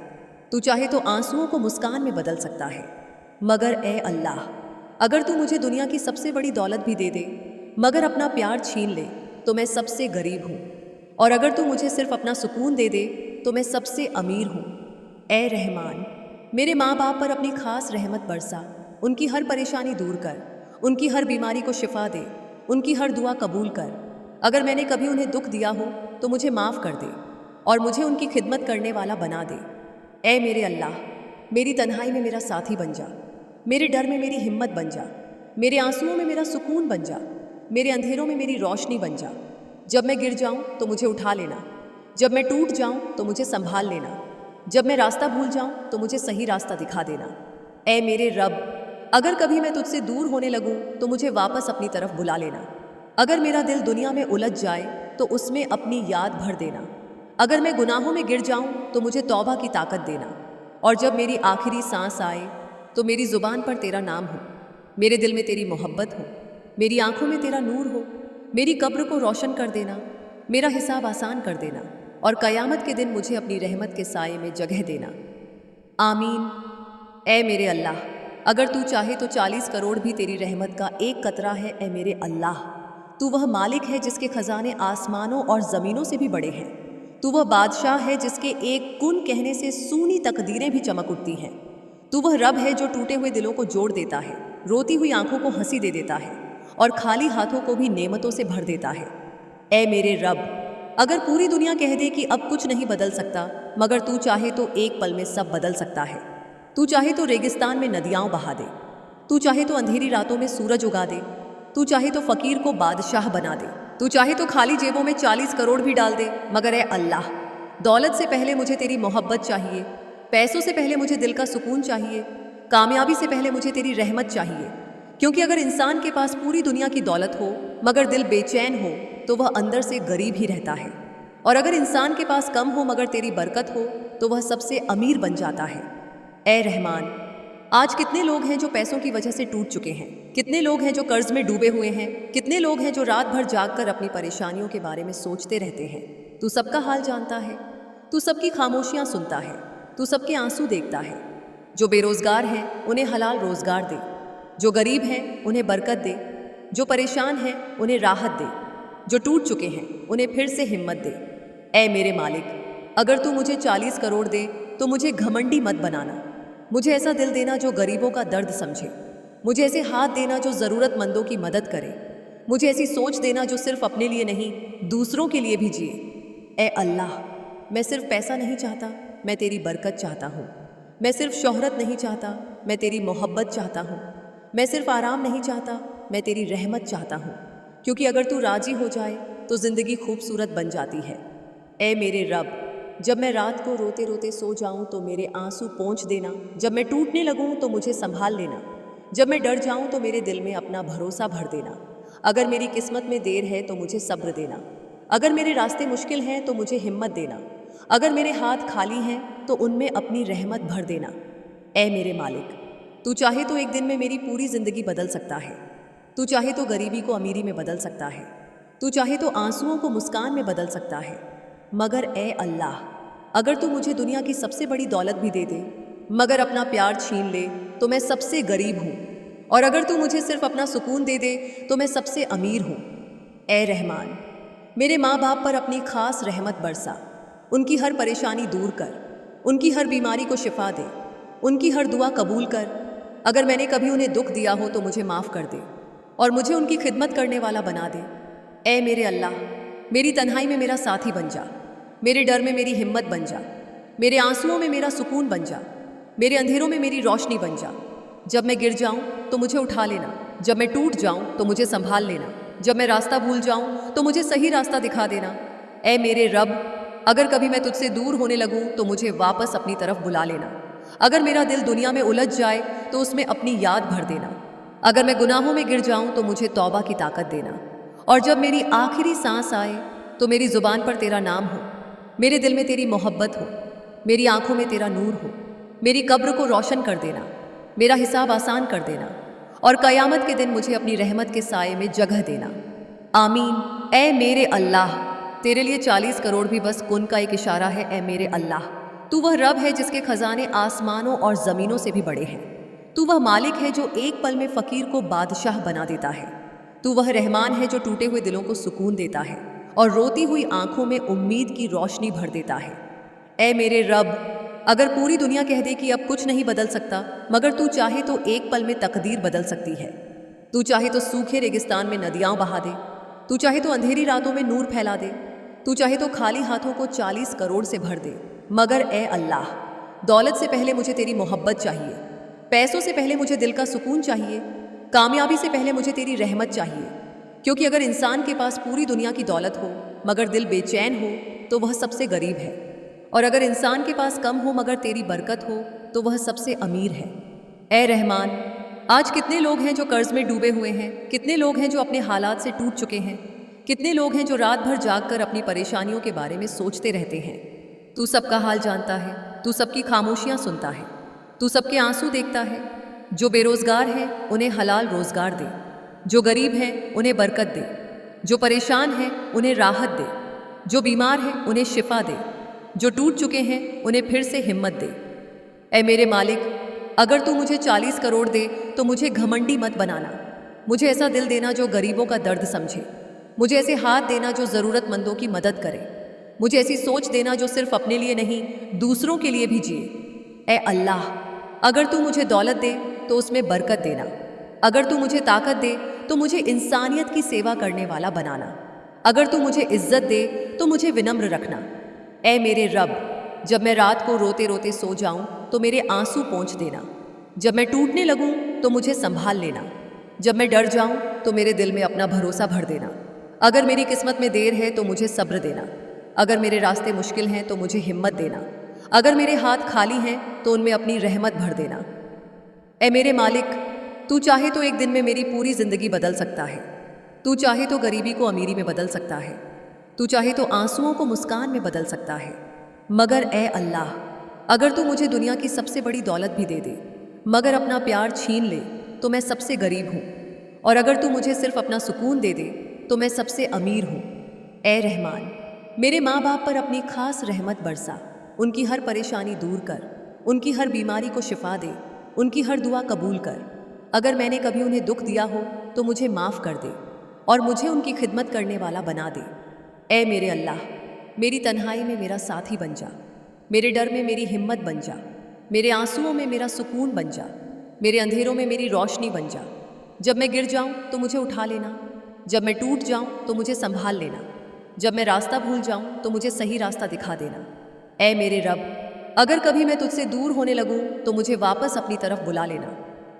तू चाहे तो आंसुओं को मुस्कान में बदल सकता है। मगर ए अल्लाह, अगर तू मुझे दुनिया की सबसे बड़ी दौलत भी दे दे मगर अपना प्यार छीन ले तो मैं सबसे गरीब हूँ, और अगर तू मुझे सिर्फ अपना सुकून दे दे तो मैं सबसे अमीर हूँ। ए रहमान, मेरे माँ बाप पर अपनी खास रहमत बरसा, उनकी हर परेशानी दूर कर, उनकी हर बीमारी को शिफा दे, उनकी हर दुआ कबूल कर। अगर मैंने कभी उन्हें दुख दिया हो तो मुझे माफ़ कर दे और मुझे उनकी खिदमत करने वाला बना दे। ए मेरे अल्लाह, मेरी तन्हाई में मेरा साथी बन जा, मेरे डर में मेरी हिम्मत बन जा, मेरे आंसुओं में मेरा सुकून बन जा, मेरे अंधेरों में मेरी रोशनी बन जा। जब मैं गिर जाऊं तो मुझे उठा लेना, जब मैं टूट जाऊं तो मुझे संभाल लेना, जब मैं रास्ता भूल जाऊं तो मुझे सही रास्ता दिखा देना। ए मेरे रब, अगर कभी मैं तुझसे दूर होने लगूं तो मुझे वापस अपनी तरफ बुला लेना, अगर मेरा दिल दुनिया में उलझ जाए तो उसमें अपनी याद भर देना, अगर मैं गुनाहों में गिर जाऊं तो मुझे तौबा की ताकत देना, और जब मेरी आखिरी सांस आए तो मेरी ज़ुबान पर तेरा नाम हो, मेरे दिल में तेरी मोहब्बत हो, मेरी आंखों में तेरा नूर हो, मेरी कब्र को रोशन कर देना, मेरा हिसाब आसान कर देना, और क़यामत के दिन मुझे अपनी रहमत के साये में जगह देना। आमीन। ए मेरे अल्लाह, अगर तू चाहे तो 40 करोड़ भी तेरी रहमत का एक कतरा है। ए मेरे अल्लाह, तू वह मालिक है जिसके खजाने आसमानों और ज़मीनों से भी बड़े हैं, तू वह बादशाह है जिसके एक कुन कहने से सूनी तकदीरें भी चमक उठती हैं, तू वह रब है जो टूटे हुए दिलों को जोड़ देता है, रोती हुई आंखों को हंसी दे देता है और खाली हाथों को भी नेमतों से भर देता है। ए मेरे रब, अगर पूरी दुनिया कह दे कि अब कुछ नहीं बदल सकता मगर तू चाहे तो एक पल में सब बदल सकता है। तू चाहे तो रेगिस्तान में नदियाँ बहा दे, तू चाहे तो अंधेरी रातों में सूरज उगा दे, तू चाहे तो फ़कीर को बादशाह बना दे, तू चाहे तो खाली जेबों में 40 करोड़ भी डाल दे। मगर ए अल्लाह, दौलत से पहले मुझे तेरी मोहब्बत चाहिए, पैसों से पहले मुझे दिल का सुकून चाहिए, कामयाबी से पहले मुझे तेरी रहमत चाहिए। क्योंकि अगर इंसान के पास पूरी दुनिया की दौलत हो मगर दिल बेचैन हो तो वह अंदर से गरीब ही रहता है, और अगर इंसान के पास कम हो मगर तेरी बरकत हो तो वह सबसे अमीर बन जाता है। ए रहमान, आज कितने लोग हैं जो पैसों की वजह से टूट चुके हैं, कितने लोग हैं जो कर्ज में डूबे हुए हैं, कितने लोग हैं जो रात भर जागकर अपनी परेशानियों के बारे में सोचते रहते हैं। तू सबका हाल जानता है, तू सबकी खामोशियाँ सुनता है, तू सबके आंसू देखता है। जो बेरोजगार हैं उन्हें हलाल रोजगार दे, जो गरीब हैं उन्हें बरकत दे, जो परेशान हैं उन्हें राहत दे, जो टूट चुके हैं उन्हें फिर से हिम्मत दे। ए मेरे मालिक, अगर तू मुझे 40 करोड़ दे तो मुझे घमंडी मत बनाना, मुझे ऐसा दिल देना जो गरीबों का दर्द समझे, मुझे ऐसे हाथ देना जो ज़रूरतमंदों की मदद करे, मुझे ऐसी सोच देना जो सिर्फ अपने लिए नहीं दूसरों के लिए भी जिए। ए अल्लाह, मैं सिर्फ पैसा नहीं चाहता, मैं तेरी बरकत चाहता हूँ। मैं सिर्फ शोहरत नहीं चाहता, मैं तेरी मोहब्बत चाहता हूँ। मैं सिर्फ आराम नहीं चाहता, मैं तेरी रहमत चाहता हूँ, क्योंकि अगर तू राजी हो जाए तो ज़िंदगी खूबसूरत बन जाती है। ए मेरे रब, जब मैं रात को रोते रोते सो जाऊं तो मेरे आंसू पोंछ देना, जब मैं टूटने लगूं तो मुझे संभाल लेना, जब मैं डर जाऊं तो मेरे दिल में अपना भरोसा भर देना। अगर मेरी किस्मत में देर है तो मुझे सब्र देना, अगर मेरे रास्ते मुश्किल हैं तो मुझे हिम्मत देना, अगर मेरे हाथ खाली हैं तो उनमें अपनी रहमत भर देना। ए मेरे मालिक, तू चाहे तो एक दिन में मेरी पूरी ज़िंदगी बदल सकता है। तू चाहे तो गरीबी को अमीरी में बदल सकता है। तू चाहे तो आंसुओं को मुस्कान में बदल सकता है। मगर ए अल्लाह, अगर तू मुझे दुनिया की सबसे बड़ी दौलत भी दे दे, मगर अपना प्यार छीन ले तो मैं सबसे गरीब हूँ। और अगर तू मुझे सिर्फ अपना सुकून दे दे तो मैं सबसे अमीर हूँ। ए रहमान, मेरे माँ बाप पर अपनी खास रहमत बरसा। उनकी हर परेशानी दूर कर, उनकी हर बीमारी को शिफा दे, उनकी हर दुआ कबूल कर। अगर मैंने कभी उन्हें दुख दिया हो तो मुझे माफ़ कर दे और मुझे उनकी खिदमत करने वाला बना दे। ए मेरे अल्लाह, मेरी तन्हाई में मेरा साथी बन जा, मेरे डर में मेरी हिम्मत बन जा, मेरे आंसुओं में मेरा सुकून बन जा, मेरे अंधेरों में मेरी रोशनी बन जा। जब मैं गिर जाऊं तो मुझे उठा लेना, जब मैं टूट जाऊं तो मुझे संभाल लेना, जब मैं रास्ता भूल जाऊं तो मुझे सही रास्ता दिखा देना। ए मेरे रब, अगर कभी मैं तुझसे दूर होने लगूं तो मुझे वापस अपनी तरफ बुला लेना। अगर मेरा दिल दुनिया में उलझ जाए तो उसमें अपनी याद भर देना। अगर मैं गुनाहों में गिर जाऊं तो मुझे तौबा की ताकत देना। और जब मेरी आखिरी सांस आए तो मेरी ज़ुबान पर तेरा नाम हो, मेरे दिल में तेरी मोहब्बत हो, मेरी आंखों में तेरा नूर हो। मेरी कब्र को रोशन कर देना, मेरा हिसाब आसान कर देना और क़यामत के दिन मुझे अपनी रहमत के साए में जगह देना। आमीन। ए मेरे अल्लाह, तेरे लिए 40 करोड़ भी बस कुन का एक इशारा है। ए मेरे अल्लाह, तू वह रब है जिसके खजाने आसमानों और ज़मीनों से भी बड़े हैं। तू वह मालिक है जो एक पल में फ़कीर को बादशाह बना देता है। तू वह रहमान है जो टूटे हुए दिलों को सुकून देता है और रोती हुई आंखों में उम्मीद की रोशनी भर देता है। ए मेरे रब, अगर पूरी दुनिया कह दे कि अब कुछ नहीं बदल सकता, मगर तू चाहे तो एक पल में तकदीर बदल सकती है। तू चाहे तो सूखे रेगिस्तान में नदियाँ बहा दे, तू चाहे तो अंधेरी रातों में नूर फैला दे, तू चाहे तो खाली हाथों को 40 करोड़ से भर दे। मगर ए अल्लाह, दौलत से पहले मुझे तेरी मोहब्बत चाहिए, पैसों से पहले मुझे दिल का सुकून चाहिए, कामयाबी से पहले मुझे तेरी रहमत चाहिए। क्योंकि अगर इंसान के पास पूरी दुनिया की दौलत हो मगर दिल बेचैन हो तो वह सबसे गरीब है, और अगर इंसान के पास कम हो मगर तेरी बरकत हो तो वह सबसे अमीर है। ए रहमान, आज कितने लोग हैं जो कर्ज में डूबे हुए हैं, कितने लोग हैं जो अपने हालात से टूट चुके हैं, कितने लोग हैं जो रात भर जाग कर अपनी परेशानियों के बारे में सोचते रहते हैं। तू सबका हाल जानता है, तू सबकी खामोशियाँ सुनता है, तू सबके आंसू देखता है। जो बेरोज़गार हैं उन्हें हलाल रोज़गार दे, जो गरीब हैं उन्हें बरकत दे, जो परेशान हैं उन्हें राहत दे, जो बीमार हैं उन्हें शिफा दे, जो टूट चुके हैं उन्हें फिर से हिम्मत दे। ए मेरे मालिक, अगर तू मुझे 40 करोड़ दे तो मुझे घमंडी मत बनाना। मुझे ऐसा दिल देना जो गरीबों का दर्द समझे, मुझे ऐसे हाथ देना जो ज़रूरतमंदों की मदद करे, मुझे ऐसी सोच देना जो सिर्फ अपने लिए नहीं दूसरों के लिए भी जिए। ए अल्लाह, अगर तू मुझे दौलत दे तो उसमें बरकत देना, अगर तू मुझे ताकत दे तो मुझे इंसानियत की सेवा करने वाला बनाना, अगर तू मुझे इज्जत दे तो मुझे विनम्र रखना। ए मेरे रब, जब मैं रात को रोते रोते सो जाऊं तो मेरे आंसू पोंछ देना, जब मैं टूटने लगूं तो मुझे संभाल लेना, जब मैं डर जाऊं तो मेरे दिल में अपना भरोसा भर देना। अगर मेरी किस्मत में देर है तो मुझे सब्र देना, अगर मेरे रास्ते मुश्किल हैं तो मुझे हिम्मत देना, अगर मेरे हाथ खाली हैं तो उनमें अपनी रहमत भर देना। ए मेरे मालिक, तू चाहे तो एक दिन में मेरी पूरी ज़िंदगी बदल सकता है। तू चाहे तो गरीबी को अमीरी में बदल सकता है, तू चाहे तो आंसुओं को मुस्कान में बदल सकता है। मगर ए अल्लाह, अगर तू मुझे दुनिया की सबसे बड़ी दौलत भी दे दे मगर अपना प्यार छीन ले तो मैं सबसे गरीब हूँ, और अगर तू मुझे सिर्फ अपना सुकून दे दे तो मैं सबसे अमीर हूँ। ए रहमान, मेरे माँ बाप पर अपनी खास रहमत बरसा। उनकी हर परेशानी दूर कर, उनकी हर बीमारी को शिफा दे, उनकी हर दुआ कबूल कर। अगर मैंने कभी उन्हें दुख दिया हो तो मुझे माफ़ कर दे और मुझे उनकी खिदमत करने वाला बना दे। ए मेरे अल्लाह, मेरी तन्हाई में मेरा साथी बन जा, मेरे डर में मेरी हिम्मत बन जा, मेरे आंसुओं में मेरा सुकून बन जा, मेरे अंधेरों में मेरी रोशनी बन जा। जब मैं गिर जाऊं तो मुझे उठा लेना, जब मैं टूट जाऊं तो मुझे संभाल लेना, जब मैं रास्ता भूल जाऊं तो मुझे सही रास्ता दिखा देना। ए मेरे रब, अगर कभी मैं तुझसे दूर होने लगूं तो मुझे वापस अपनी तरफ बुला लेना।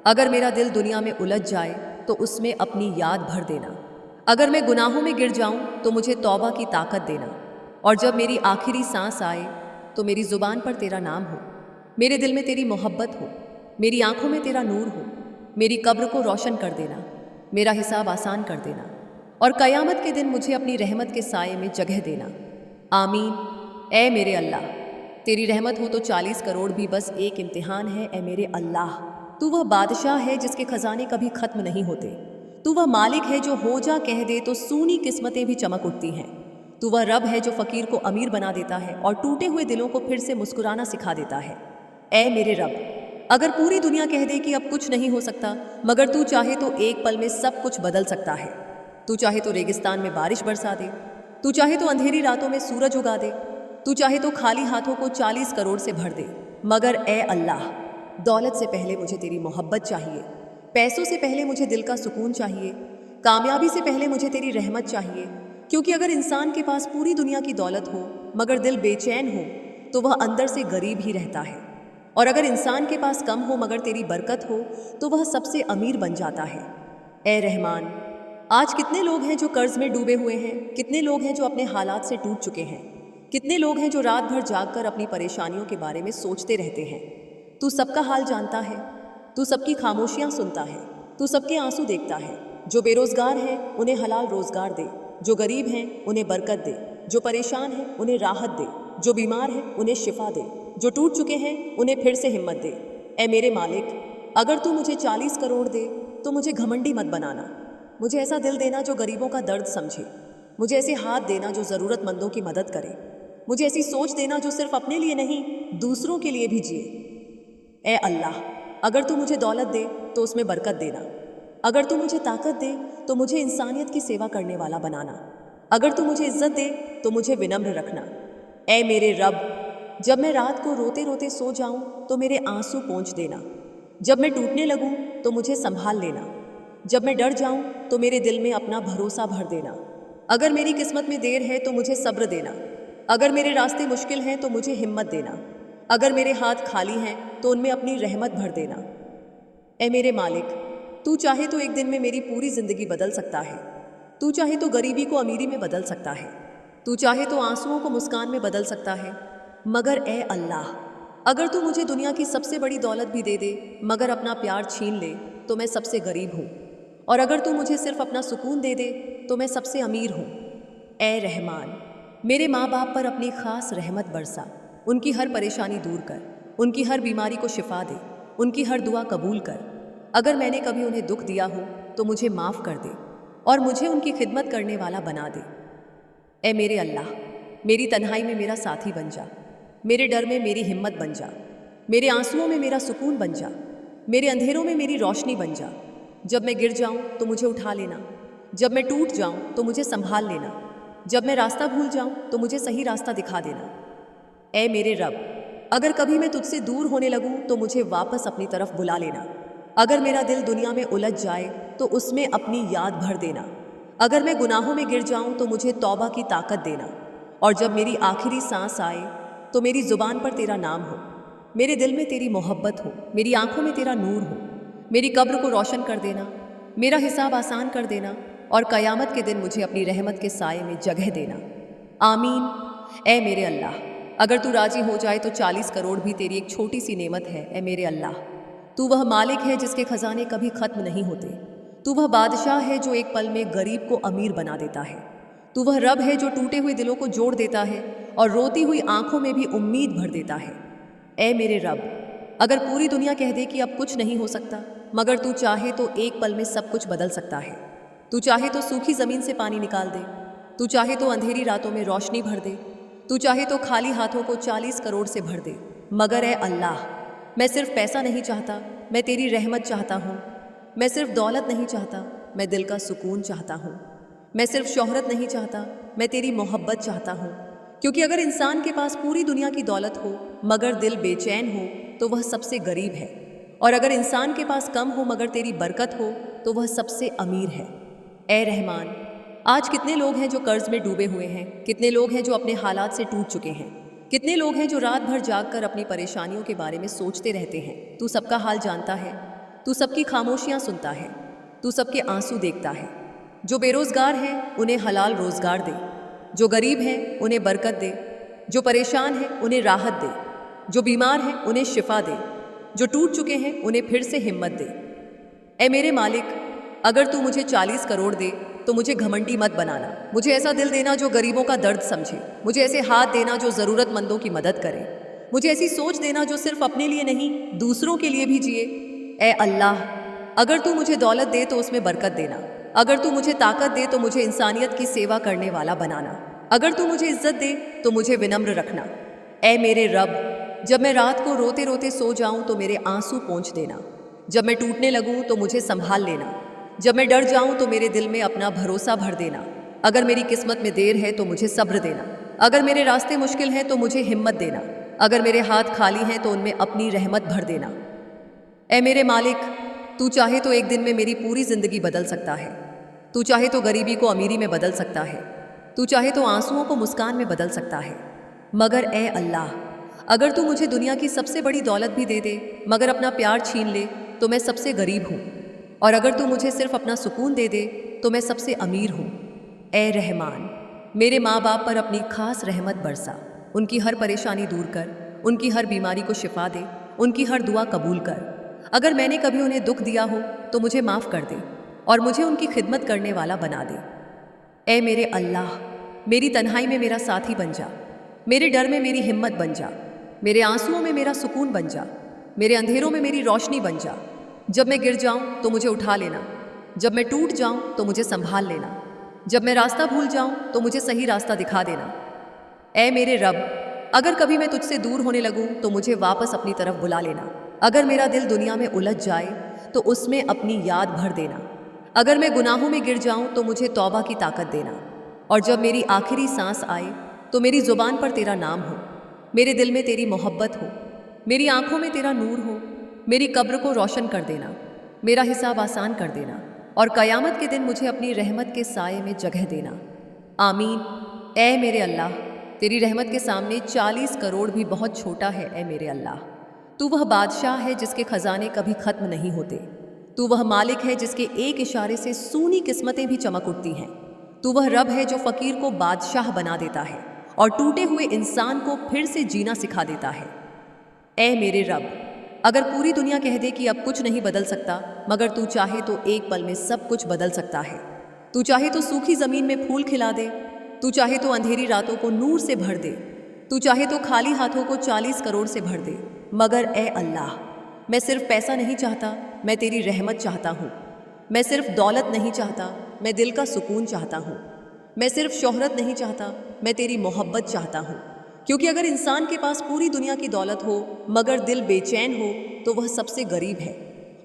अगर मेरा दिल दुनिया में उलझ जाए तो उसमें अपनी याद भर देना। अगर मैं गुनाहों में गिर जाऊं तो मुझे तौबा की ताकत देना। और जब मेरी आखिरी सांस आए तो मेरी ज़ुबान पर तेरा नाम हो, मेरे दिल में तेरी मोहब्बत हो, मेरी आंखों में तेरा नूर हो, मेरी कब्र को रोशन कर देना, मेरा हिसाब आसान कर देना, और क़यामत के दिन मुझे अपनी रहमत के साए में जगह देना। आमीन। اے میرے اللہ، تیری رحمت ہو تو 40 کروڑ بھی بس ایک امتحان ہے۔ اے میرے اللہ، تو وہ بادشاہ ہے جس کے خزانے کبھی ختم نہیں ہوتے۔ تو وہ مالک ہے جو ہو جا کہہ دے تو سونی قسمتیں بھی چمک اٹھتی ہیں۔ تو وہ رب ہے جو فقیر کو امیر بنا دیتا ہے اور ٹوٹے ہوئے دلوں کو پھر سے مسکرانا سکھا دیتا ہے۔ اے میرے رب، اگر پوری دنیا کہہ دے کہ اب کچھ نہیں ہو سکتا، مگر تو چاہے تو ایک پل میں سب کچھ بدل سکتا ہے۔ تو چاہے تو ریگستان میں بارش برسا دے، تو چاہے تو اندھیری راتوں میں سورج اگا دے، تو چاہے تو خالی ہاتھوں کو 40 کروڑ سے بھر دے۔ مگر اے اللہ، دولت سے پہلے مجھے تیری محبت چاہیے، پیسوں سے پہلے مجھے دل کا سکون چاہیے، کامیابی سے پہلے مجھے تیری رحمت چاہیے۔ کیونکہ اگر انسان کے پاس پوری دنیا کی دولت ہو مگر دل بے چین ہو تو وہ اندر سے غریب ہی رہتا ہے، اور اگر انسان کے پاس کم ہو مگر تیری برکت ہو تو وہ سب سے امیر بن جاتا ہے۔ اے رحمان، آج کتنے لوگ ہیں جو قرض میں ڈوبے ہوئے ہیں، کتنے لوگ ہیں جو اپنے حالات سے ٹوٹ چکے ہیں، کتنے لوگ ہیں جو رات بھر جاگ کر اپنی پریشانیوں کے بارے میں سوچتے رہتے ہیں۔ تو سب کا حال جانتا ہے، تو سب کی خاموشیاں سنتا ہے، تو سب کے آنسو دیکھتا ہے۔ جو بے روزگار ہیں انہیں حلال روزگار دے، جو غریب ہیں انہیں برکت دے، جو پریشان ہیں انہیں راحت دے، جو بیمار ہیں انہیں شفا دے، جو ٹوٹ چکے ہیں انہیں پھر سے ہمت دے۔ اے میرے مالک، اگر تو مجھے 40 کروڑ دے تو مجھے گھمنڈی مت بنانا، مجھے ایسا دل دینا جو غریبوں کا درد سمجھے، مجھے ایسے ہاتھ دینا جو ضرورت مندوں کی مدد کرے، مجھے ایسی سوچ دینا جو صرف اپنے لیے نہیں دوسروں کے لیے بھی جیے۔ اے اللہ، اگر تو مجھے دولت دے تو اس میں برکت دینا، اگر تو مجھے طاقت دے تو مجھے انسانیت کی سیوا کرنے والا بنانا، اگر تو مجھے عزت دے تو مجھے ونمر رکھنا۔ اے میرے رب، جب میں رات کو روتے روتے سو جاؤں تو میرے آنسو پونچھ دینا، جب میں ٹوٹنے لگوں تو مجھے سنبھال لینا، جب میں ڈر جاؤں تو میرے دل میں اپنا بھروسہ بھر دینا۔ اگر میری قسمت میں دیر ہے تو مجھے صبر دینا، اگر میرے راستے مشکل ہیں تو مجھے ہمت دینا، اگر میرے ہاتھ خالی ہیں تو ان میں اپنی رحمت بھر دینا۔ اے میرے مالک، تو چاہے تو ایک دن میں میری پوری زندگی بدل سکتا ہے، تو چاہے تو غریبی کو امیری میں بدل سکتا ہے، تو چاہے تو آنسوؤں کو مسکان میں بدل سکتا ہے۔ مگر اے اللہ، اگر تو مجھے دنیا کی سب سے بڑی دولت بھی دے دے مگر اپنا پیار چھین لے تو میں سب سے غریب ہوں، اور اگر تو مجھے صرف اپنا سکون دے دے تو میں سب سے امیر ہوں۔ اے رحمان، میرے ماں باپ پر اپنی خاص رحمت برسا، ان کی ہر پریشانی دور کر، ان کی ہر بیماری کو شفا دے، ان کی ہر دعا قبول کر۔ اگر میں نے کبھی انہیں دکھ دیا ہو تو مجھے معاف کر دے اور مجھے ان کی خدمت کرنے والا بنا دے۔ اے میرے اللہ، میری تنہائی میں میرا ساتھی بن جا، میرے ڈر میں میری ہمت بن جا، میرے آنسوؤں میں میرا سکون بن جا، میرے اندھیروں میں میری روشنی بن جا۔ جب میں گر جاؤں تو مجھے اٹھا لینا، جب میں ٹوٹ جاؤں تو مجھے سنبھال لینا، جب میں راستہ بھول جاؤں تو مجھے صحیح راستہ دکھا دینا۔ اے میرے رب، اگر کبھی میں تجھ سے دور ہونے لگوں تو مجھے واپس اپنی طرف بلا لینا، اگر میرا دل دنیا میں الجھ جائے تو اس میں اپنی یاد بھر دینا، اگر میں گناہوں میں گر جاؤں تو مجھے توبہ کی طاقت دینا، اور جب میری آخری سانس آئے تو میری زبان پر تیرا نام ہو، میرے دل میں تیری محبت ہو، میری آنکھوں میں تیرا نور ہو، میری قبر کو روشن کر دینا، میرا حساب آسان کر دینا، اور قیامت کے دن مجھے اپنی رحمت کے سائے میں جگہ دینا۔ آمین۔ اے میرے اللہ، اگر تو راضی ہو جائے تو 40 کروڑ بھی تیری ایک چھوٹی سی نعمت ہے۔ اے میرے اللہ، تو وہ مالک ہے جس کے خزانے کبھی ختم نہیں ہوتے، تو وہ بادشاہ ہے جو ایک پل میں غریب کو امیر بنا دیتا ہے، تو وہ رب ہے جو ٹوٹے ہوئے دلوں کو جوڑ دیتا ہے اور روتی ہوئی آنکھوں میں بھی امید بھر دیتا ہے۔ اے میرے رب، اگر پوری دنیا کہہ دے کہ اب کچھ نہیں ہو سکتا، مگر تو چاہے تو ایک پل میں سب کچھ بدل سکتا ہے، تو چاہے تو سوکھی زمین سے پانی نکال دے، تو چاہے تو اندھیری راتوں میں روشنی بھر دے، تو چاہے تو خالی ہاتھوں کو 40 کروڑ سے بھر دے۔ مگر اے اللہ، میں صرف پیسہ نہیں چاہتا، میں تیری رحمت چاہتا ہوں، میں صرف دولت نہیں چاہتا، میں دل کا سکون چاہتا ہوں، میں صرف شہرت نہیں چاہتا، میں تیری محبت چاہتا ہوں۔ کیونکہ اگر انسان کے پاس پوری دنیا کی دولت ہو مگر دل بے چین ہو تو وہ سب سے غریب ہے، اور اگر انسان کے پاس کم ہو مگر تیری برکت ہو تو وہ سب سے امیر ہے۔ اے رحمان، آج کتنے لوگ ہیں جو قرض میں ڈوبے ہوئے ہیں، کتنے لوگ ہیں جو اپنے حالات سے ٹوٹ چکے ہیں، کتنے لوگ ہیں جو رات بھر جاگ کر اپنی پریشانیوں کے بارے میں سوچتے رہتے ہیں۔ تو سب کا حال جانتا ہے، تو سب کی خاموشیاں سنتا ہے، تو سب کے آنسو دیکھتا ہے۔ جو بے روزگار ہیں انہیں حلال روزگار دے، جو غریب ہیں انہیں برکت دے، جو پریشان ہیں انہیں راحت دے، جو بیمار ہیں انہیں شفا دے، جو ٹوٹ چکے ہیں انہیں پھر سے ہمت دے۔ اے میرے مالک، اگر تو مجھے 40 کروڑ دے तो मुझे घमंडी मत बनाना। मुझे ऐसा दिल देना जो गरीबों का दर्द समझे। मुझे ऐसे हाथ देना जो ज़रूरतमंदों की मदद करे। मुझे ऐसी सोच देना जो सिर्फ अपने लिए नहीं, दूसरों के लिए भी जिए। ए अल्लाह, अगर तू मुझे दौलत दे तो उसमें बरकत देना। अगर तू मुझे ताकत दे तो मुझे इंसानियत की सेवा करने वाला बनाना। अगर तू मुझे इज्जत दे तो मुझे विनम्र रखना। ए मेरे रब, जब मैं रात को रोते रोते सो जाऊं तो मेरे आंसू पोंछ देना। जब मैं टूटने लगूं तो मुझे संभाल लेना। जब मैं डर जाऊं तो मेरे दिल में अपना भरोसा भर देना। अगर मेरी किस्मत में देर है तो मुझे सब्र देना। अगर मेरे रास्ते मुश्किल हैं तो मुझे हिम्मत देना। अगर मेरे हाथ खाली हैं तो उनमें अपनी रहमत भर देना। ए मेरे मालिक, तू चाहे तो एक दिन में मेरी पूरी ज़िंदगी बदल सकता है। तू चाहे तो गरीबी को अमीरी में बदल सकता है। तू चाहे तो आंसुओं को मुस्कान में बदल सकता है। मगर ए अल्लाह, अगर तू मुझे दुनिया की सबसे बड़ी दौलत भी दे दे मगर अपना प्यार छीन ले तो मैं सबसे गरीब हूँ। और अगर तू मुझे सिर्फ अपना सुकून दे दे तो मैं सबसे अमीर हूँ। ए रहमान, मेरे माँ बाप पर अपनी खास रहमत बरसा। उनकी हर परेशानी दूर कर, उनकी हर बीमारी को शिफा दे, उनकी हर दुआ कबूल कर। अगर मैंने कभी उन्हें दुख दिया हो तो मुझे माफ़ कर दे और मुझे उनकी खिदमत करने वाला बना दे। ए मेरे अल्लाह, मेरी तन्हाई में मेरा साथी बन जा। मेरे डर में मेरी हिम्मत बन जा। मेरे आंसुओं में मेरा सुकून बन जा। मेरे अंधेरों में मेरी रोशनी बन जा। जब मैं गिर जाऊं तो मुझे उठा लेना। जब मैं टूट जाऊं तो मुझे संभाल लेना। जब मैं रास्ता भूल जाऊं तो मुझे सही रास्ता दिखा देना। ए मेरे रब, अगर कभी मैं तुझसे दूर होने लगूं तो मुझे वापस अपनी तरफ बुला लेना। अगर मेरा दिल दुनिया में उलझ जाए तो उसमें अपनी याद भर देना। अगर मैं गुनाहों में गिर जाऊं तो मुझे तौबा की ताकत देना। और जब मेरी आखिरी सांस आए तो मेरी ज़ुबान पर तेरा नाम हो, मेरे दिल में तेरी मोहब्बत हो, मेरी आंखों में तेरा नूर हो। मेरी कब्र को रोशन कर देना, मेरा हिसाब आसान कर देना और क़यामत के दिन मुझे अपनी रहमत के साए में जगह देना। आमीन। ए मेरे अल्लाह, तेरी रहमत के सामने 40 करोड़ भी बहुत छोटा है। ए मेरे अल्लाह, तू वह बादशाह है जिसके खजाने कभी ख़त्म नहीं होते। तू वह मालिक है जिसके एक इशारे से सूनी किस्मतें भी चमक उठती हैं। तू वह रब है जो फ़कीर को बादशाह बना देता है और टूटे हुए इंसान को फिर से जीना सिखा देता है। ए मेरे रब, अगर पूरी दुनिया कह दे कि अब कुछ नहीं बदल सकता, मगर तू चाहे तो एक पल में सब कुछ बदल सकता है। तू चाहे तो सूखी ज़मीन में फूल खिला दे। तू चाहे तो अंधेरी रातों को नूर से भर दे। तू चाहे तो खाली हाथों को 40 करोड़ से भर दे। मगर ए अल्लाह, मैं सिर्फ पैसा नहीं चाहता, मैं तेरी रहमत चाहता हूँ। मैं सिर्फ दौलत नहीं चाहता, मैं दिल का सुकून चाहता हूँ। मैं सिर्फ शोहरत नहीं चाहता, मैं तेरी मोहब्बत चाहता हूँ। क्योंकि अगर इंसान के पास पूरी दुनिया की दौलत हो मगर दिल बेचैन हो तो वह सबसे गरीब है।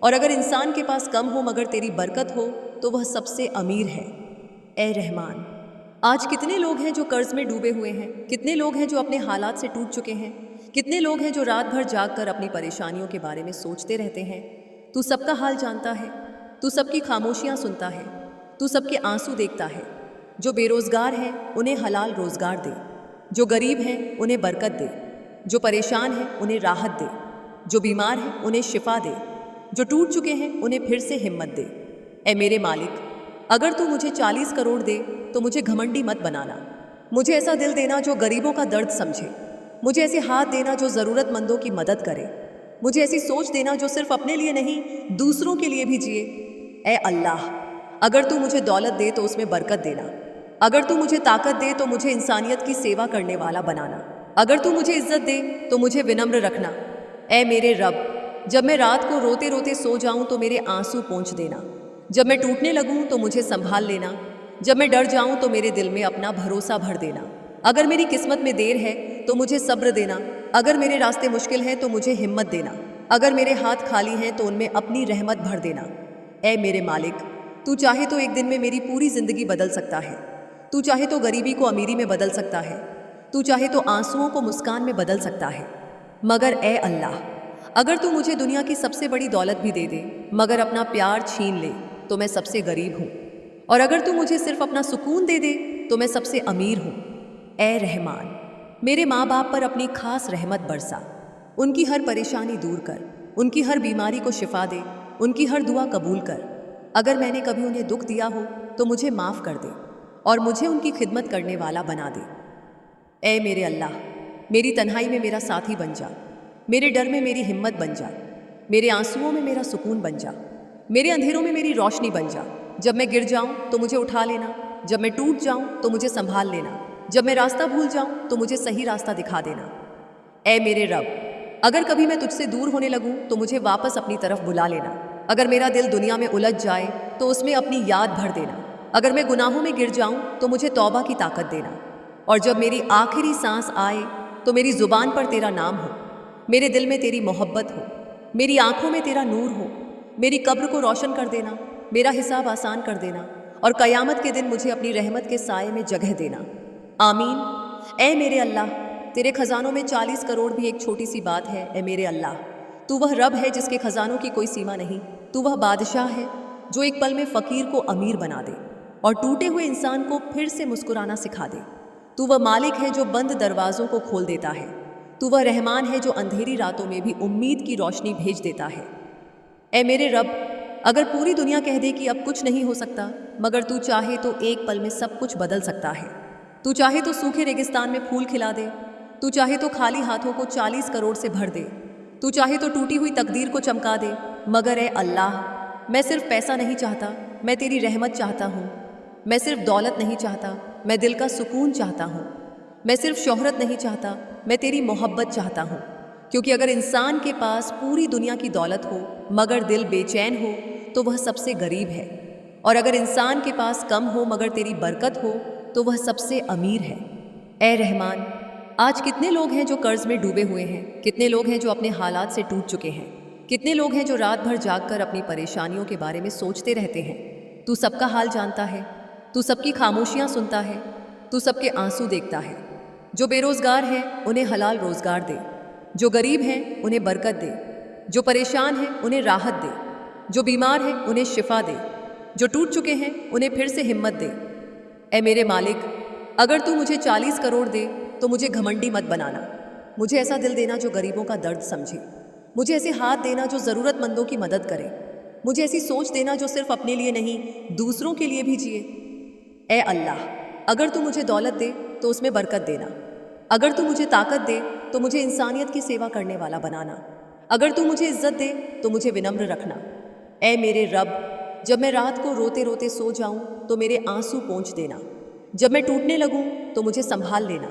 और अगर इंसान के पास कम हो मगर तेरी बरकत हो तो वह सबसे अमीर है। ए रहमान, आज कितने लोग हैं जो कर्ज में डूबे हुए हैं। कितने लोग हैं जो अपने हालात से टूट चुके हैं। कितने लोग हैं जो रात भर जाग कर अपनी परेशानियों के बारे में सोचते रहते हैं। तू सबका हाल जानता है। तू सबकी खामोशियाँ सुनता है। तू सबके आंसू देखता है। जो बेरोज़गार हैं उन्हें हलाल रोज़गार दे। जो गरीब हैं उन्हें बरकत दे। जो परेशान हैं उन्हें राहत दे। जो बीमार हैं उन्हें शिफा दे। जो टूट चुके हैं उन्हें फिर से हिम्मत दे। ए मेरे मालिक, अगर तू मुझे 40 करोड़ दे तो मुझे घमंडी मत बनाना। मुझे ऐसा दिल देना जो गरीबों का दर्द समझे। मुझे ऐसे हाथ देना जो ज़रूरतमंदों की मदद करे। मुझे ऐसी सोच देना जो सिर्फ अपने लिए नहीं, दूसरों के लिए भी जिए। ए अल्लाह, अगर तू मुझे दौलत दे तो उसमें बरकत देना। अगर तू मुझे ताकत दे तो मुझे इंसानियत की सेवा करने वाला बनाना। अगर तू मुझे इज्जत दे तो मुझे विनम्र रखना। ए मेरे रब, जब मैं रात को रोते रोते सो जाऊं तो मेरे आंसू पोंछ देना। जब मैं टूटने लगूं तो मुझे संभाल लेना। जब मैं डर जाऊं तो मेरे दिल में अपना भरोसा भर देना। अगर मेरी किस्मत में देर है तो मुझे सब्र देना। अगर मेरे रास्ते मुश्किल हैं तो मुझे हिम्मत देना। अगर मेरे हाथ खाली हैं तो उनमें अपनी रहमत भर देना। ए मेरे मालिक, तू चाहे तो एक दिन में मेरी पूरी ज़िंदगी बदल सकता है। तू चाहे तो गरीबी को अमीरी में बदल सकता है। तू चाहे तो आंसुओं को मुस्कान में बदल सकता है। मगर ए अल्लाह, अगर तू मुझे दुनिया की सबसे बड़ी दौलत भी दे दे मगर अपना प्यार छीन ले तो मैं सबसे गरीब हूँ। और अगर तू मुझे सिर्फ अपना सुकून दे दे तो मैं सबसे अमीर हूँ। ए रहमान, मेरे माँ बाप पर अपनी खास रहमत बरसा। उनकी हर परेशानी दूर कर, उनकी हर बीमारी को शिफा दे, उनकी हर दुआ कबूल कर। अगर मैंने कभी उन्हें दुख दिया हो तो मुझे माफ़ कर दे और मुझे उनकी खिदमत करने वाला बना दे। ए मेरे अल्लाह, मेरी तन्हाई में मेरा साथी बन जा। मेरे डर में मेरी हिम्मत बन जा। मेरे आंसुओं में मेरा सुकून बन जा। मेरे अंधेरों में मेरी रोशनी बन जा। जब मैं गिर जाऊं तो मुझे उठा लेना, जब मैं टूट जाऊं तो मुझे संभाल लेना, जब मैं रास्ता भूल जाऊं तो मुझे सही रास्ता दिखा देना। ऐ मेरे रब, अगर कभी मैं तुझसे दूर होने लगूं तो मुझे वापस अपनी तरफ बुला लेना। अगर मेरा दिल दुनिया में उलझ जाए तो उसमें अपनी याद भर देना। अगर मैं गुनाहों में गिर जाऊं तो मुझे तौबा की ताकत देना। और जब मेरी आखिरी सांस आए तो मेरी जुबान पर तेरा नाम हो, मेरे दिल में तेरी मोहब्बत हो, मेरी आंखों में तेरा नूर हो, मेरी कब्र को रोशन कर देना, मेरा हिसाब आसान कर देना और क़यामत के दिन मुझे अपनी रहमत के साए में जगह देना। आमीन। ऐ मेरे अल्लाह, तेरे खजानों में 40 करोड़ भी एक छोटी सी बात है। ऐ मेरे अल्लाह, तू वह रब है जिसके खजानों की कोई सीमा नहीं। तू वह बादशाह है जो एक पल में फ़कीर को अमीर बना दे और टूटे हुए इंसान को फिर से मुस्कुराना सिखा दे। तू वह मालिक है जो बंद दरवाज़ों को खोल देता है। तू वह रहमान है जो अंधेरी रातों में भी उम्मीद की रोशनी भेज देता है। ऐ मेरे रब, अगर पूरी दुनिया कह दे कि अब कुछ नहीं हो सकता, मगर तू चाहे तो एक पल में सब कुछ बदल सकता है। तू चाहे तो सूखे रेगिस्तान में फूल खिला दे, तू चाहे तो खाली हाथों को 40 करोड़ से भर दे, तू चाहे तो टूटी हुई तकदीर को चमका दे। मगर ऐ अल्लाह, मैं सिर्फ पैसा नहीं चाहता, मैं तेरी रहमत चाहता हूँ। मैं सिर्फ दौलत नहीं चाहता, मैं दिल का सुकून चाहता हूँ। मैं सिर्फ शोहरत नहीं चाहता, मैं तेरी मोहब्बत चाहता हूँ। क्योंकि अगर इंसान के पास पूरी दुनिया की दौलत हो मगर दिल बेचैन हो तो वह सबसे गरीब है, और अगर इंसान के पास कम हो मगर तेरी बरकत हो तो वह सबसे अमीर है। ऐ रहमान, आज कितने लोग हैं जो कर्ज में डूबे हुए हैं, कितने लोग हैं जो अपने हालात से टूट चुके हैं, कितने लोग हैं जो रात भर जागकर अपनी परेशानियों के बारे में सोचते रहते हैं। तू सबका हाल जानता है, तू सबकी खामोशियाँ सुनता है, तू सबके आंसू देखता है। जो बेरोज़गार हैं उन्हें हलाल रोज़गार दे, जो गरीब हैं उन्हें बरकत दे, जो परेशान हैं उन्हें राहत दे, जो बीमार हैं उन्हें शिफा दे, जो टूट चुके हैं उन्हें फिर से हिम्मत दे। ऐ मेरे मालिक, अगर तू मुझे 40 करोड़ दे तो मुझे घमंडी मत बनाना। मुझे ऐसा दिल देना जो गरीबों का दर्द समझे, मुझे ऐसे हाथ देना जो ज़रूरतमंदों की मदद करे, मुझे ऐसी सोच देना जो सिर्फ अपने लिए नहीं दूसरों के लिए भी जिए। ऐ अल्लाह, अगर तू मुझे दौलत दे तो उसमें बरकत देना, अगर तू मुझे ताकत दे तो मुझे इंसानियत की सेवा करने वाला बनाना, अगर तू मुझे इज्जत दे तो मुझे विनम्र रखना। ऐ मेरे रब, जब मैं रात को रोते रोते सो जाऊं तो मेरे आंसू पोंछ देना, जब मैं टूटने लगूं तो मुझे संभाल लेना,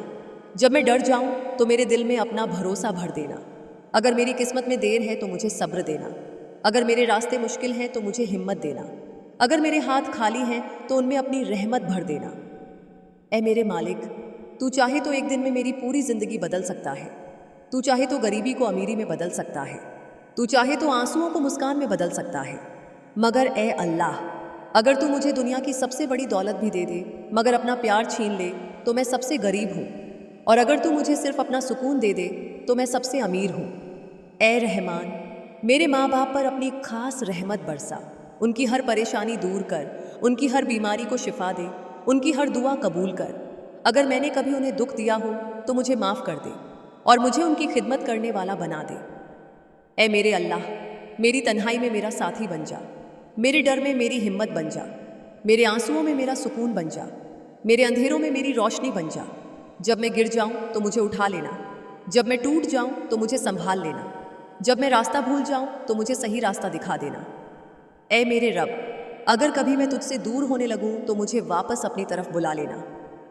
जब मैं डर जाऊं तो मेरे दिल में अपना भरोसा भर देना। अगर मेरी किस्मत में देर है तो मुझे सब्र देना, अगर मेरे रास्ते मुश्किल हैं तो मुझे हिम्मत देना, अगर मेरे हाथ खाली हैं तो उनमें अपनी रहमत भर देना। ऐ मेरे मालिक, तू चाहे तो एक दिन में मेरी पूरी ज़िंदगी बदल सकता है, तू चाहे तो गरीबी को अमीरी में बदल सकता है, तू चाहे तो आंसुओं को मुस्कान में बदल सकता है। मगर ऐ अल्लाह, अगर तू मुझे दुनिया की सबसे बड़ी दौलत भी दे दे मगर अपना प्यार छीन ले तो मैं सबसे गरीब हूँ, और अगर तू मुझे सिर्फ अपना सुकून दे दे तो मैं सबसे अमीर हूँ। ऐ रहमान, मेरे माँ बाप पर अपनी खास रहमत बरसा, उनकी हर परेशानी दूर कर, उनकी हर बीमारी को शिफा दे, उनकी हर दुआ कबूल कर। अगर मैंने कभी उन्हें दुख दिया हो तो मुझे माफ़ कर दे और मुझे उनकी खिदमत करने वाला बना दे। ऐ मेरे अल्लाह, मेरी तन्हाई में मेरा साथी बन जा, मेरे डर में मेरी हिम्मत बन जा, मेरे आंसुओं में मेरा सुकून बन जा, मेरे अंधेरों में मेरी रोशनी बन जा। जब मैं गिर जाऊं तो मुझे उठा लेना, जब मैं टूट जाऊं तो मुझे संभाल लेना, जब मैं रास्ता भूल जाऊं तो मुझे सही रास्ता दिखा देना। ऐ मेरे रब, अगर कभी मैं तुझसे दूर होने लगूं तो मुझे वापस अपनी तरफ बुला लेना।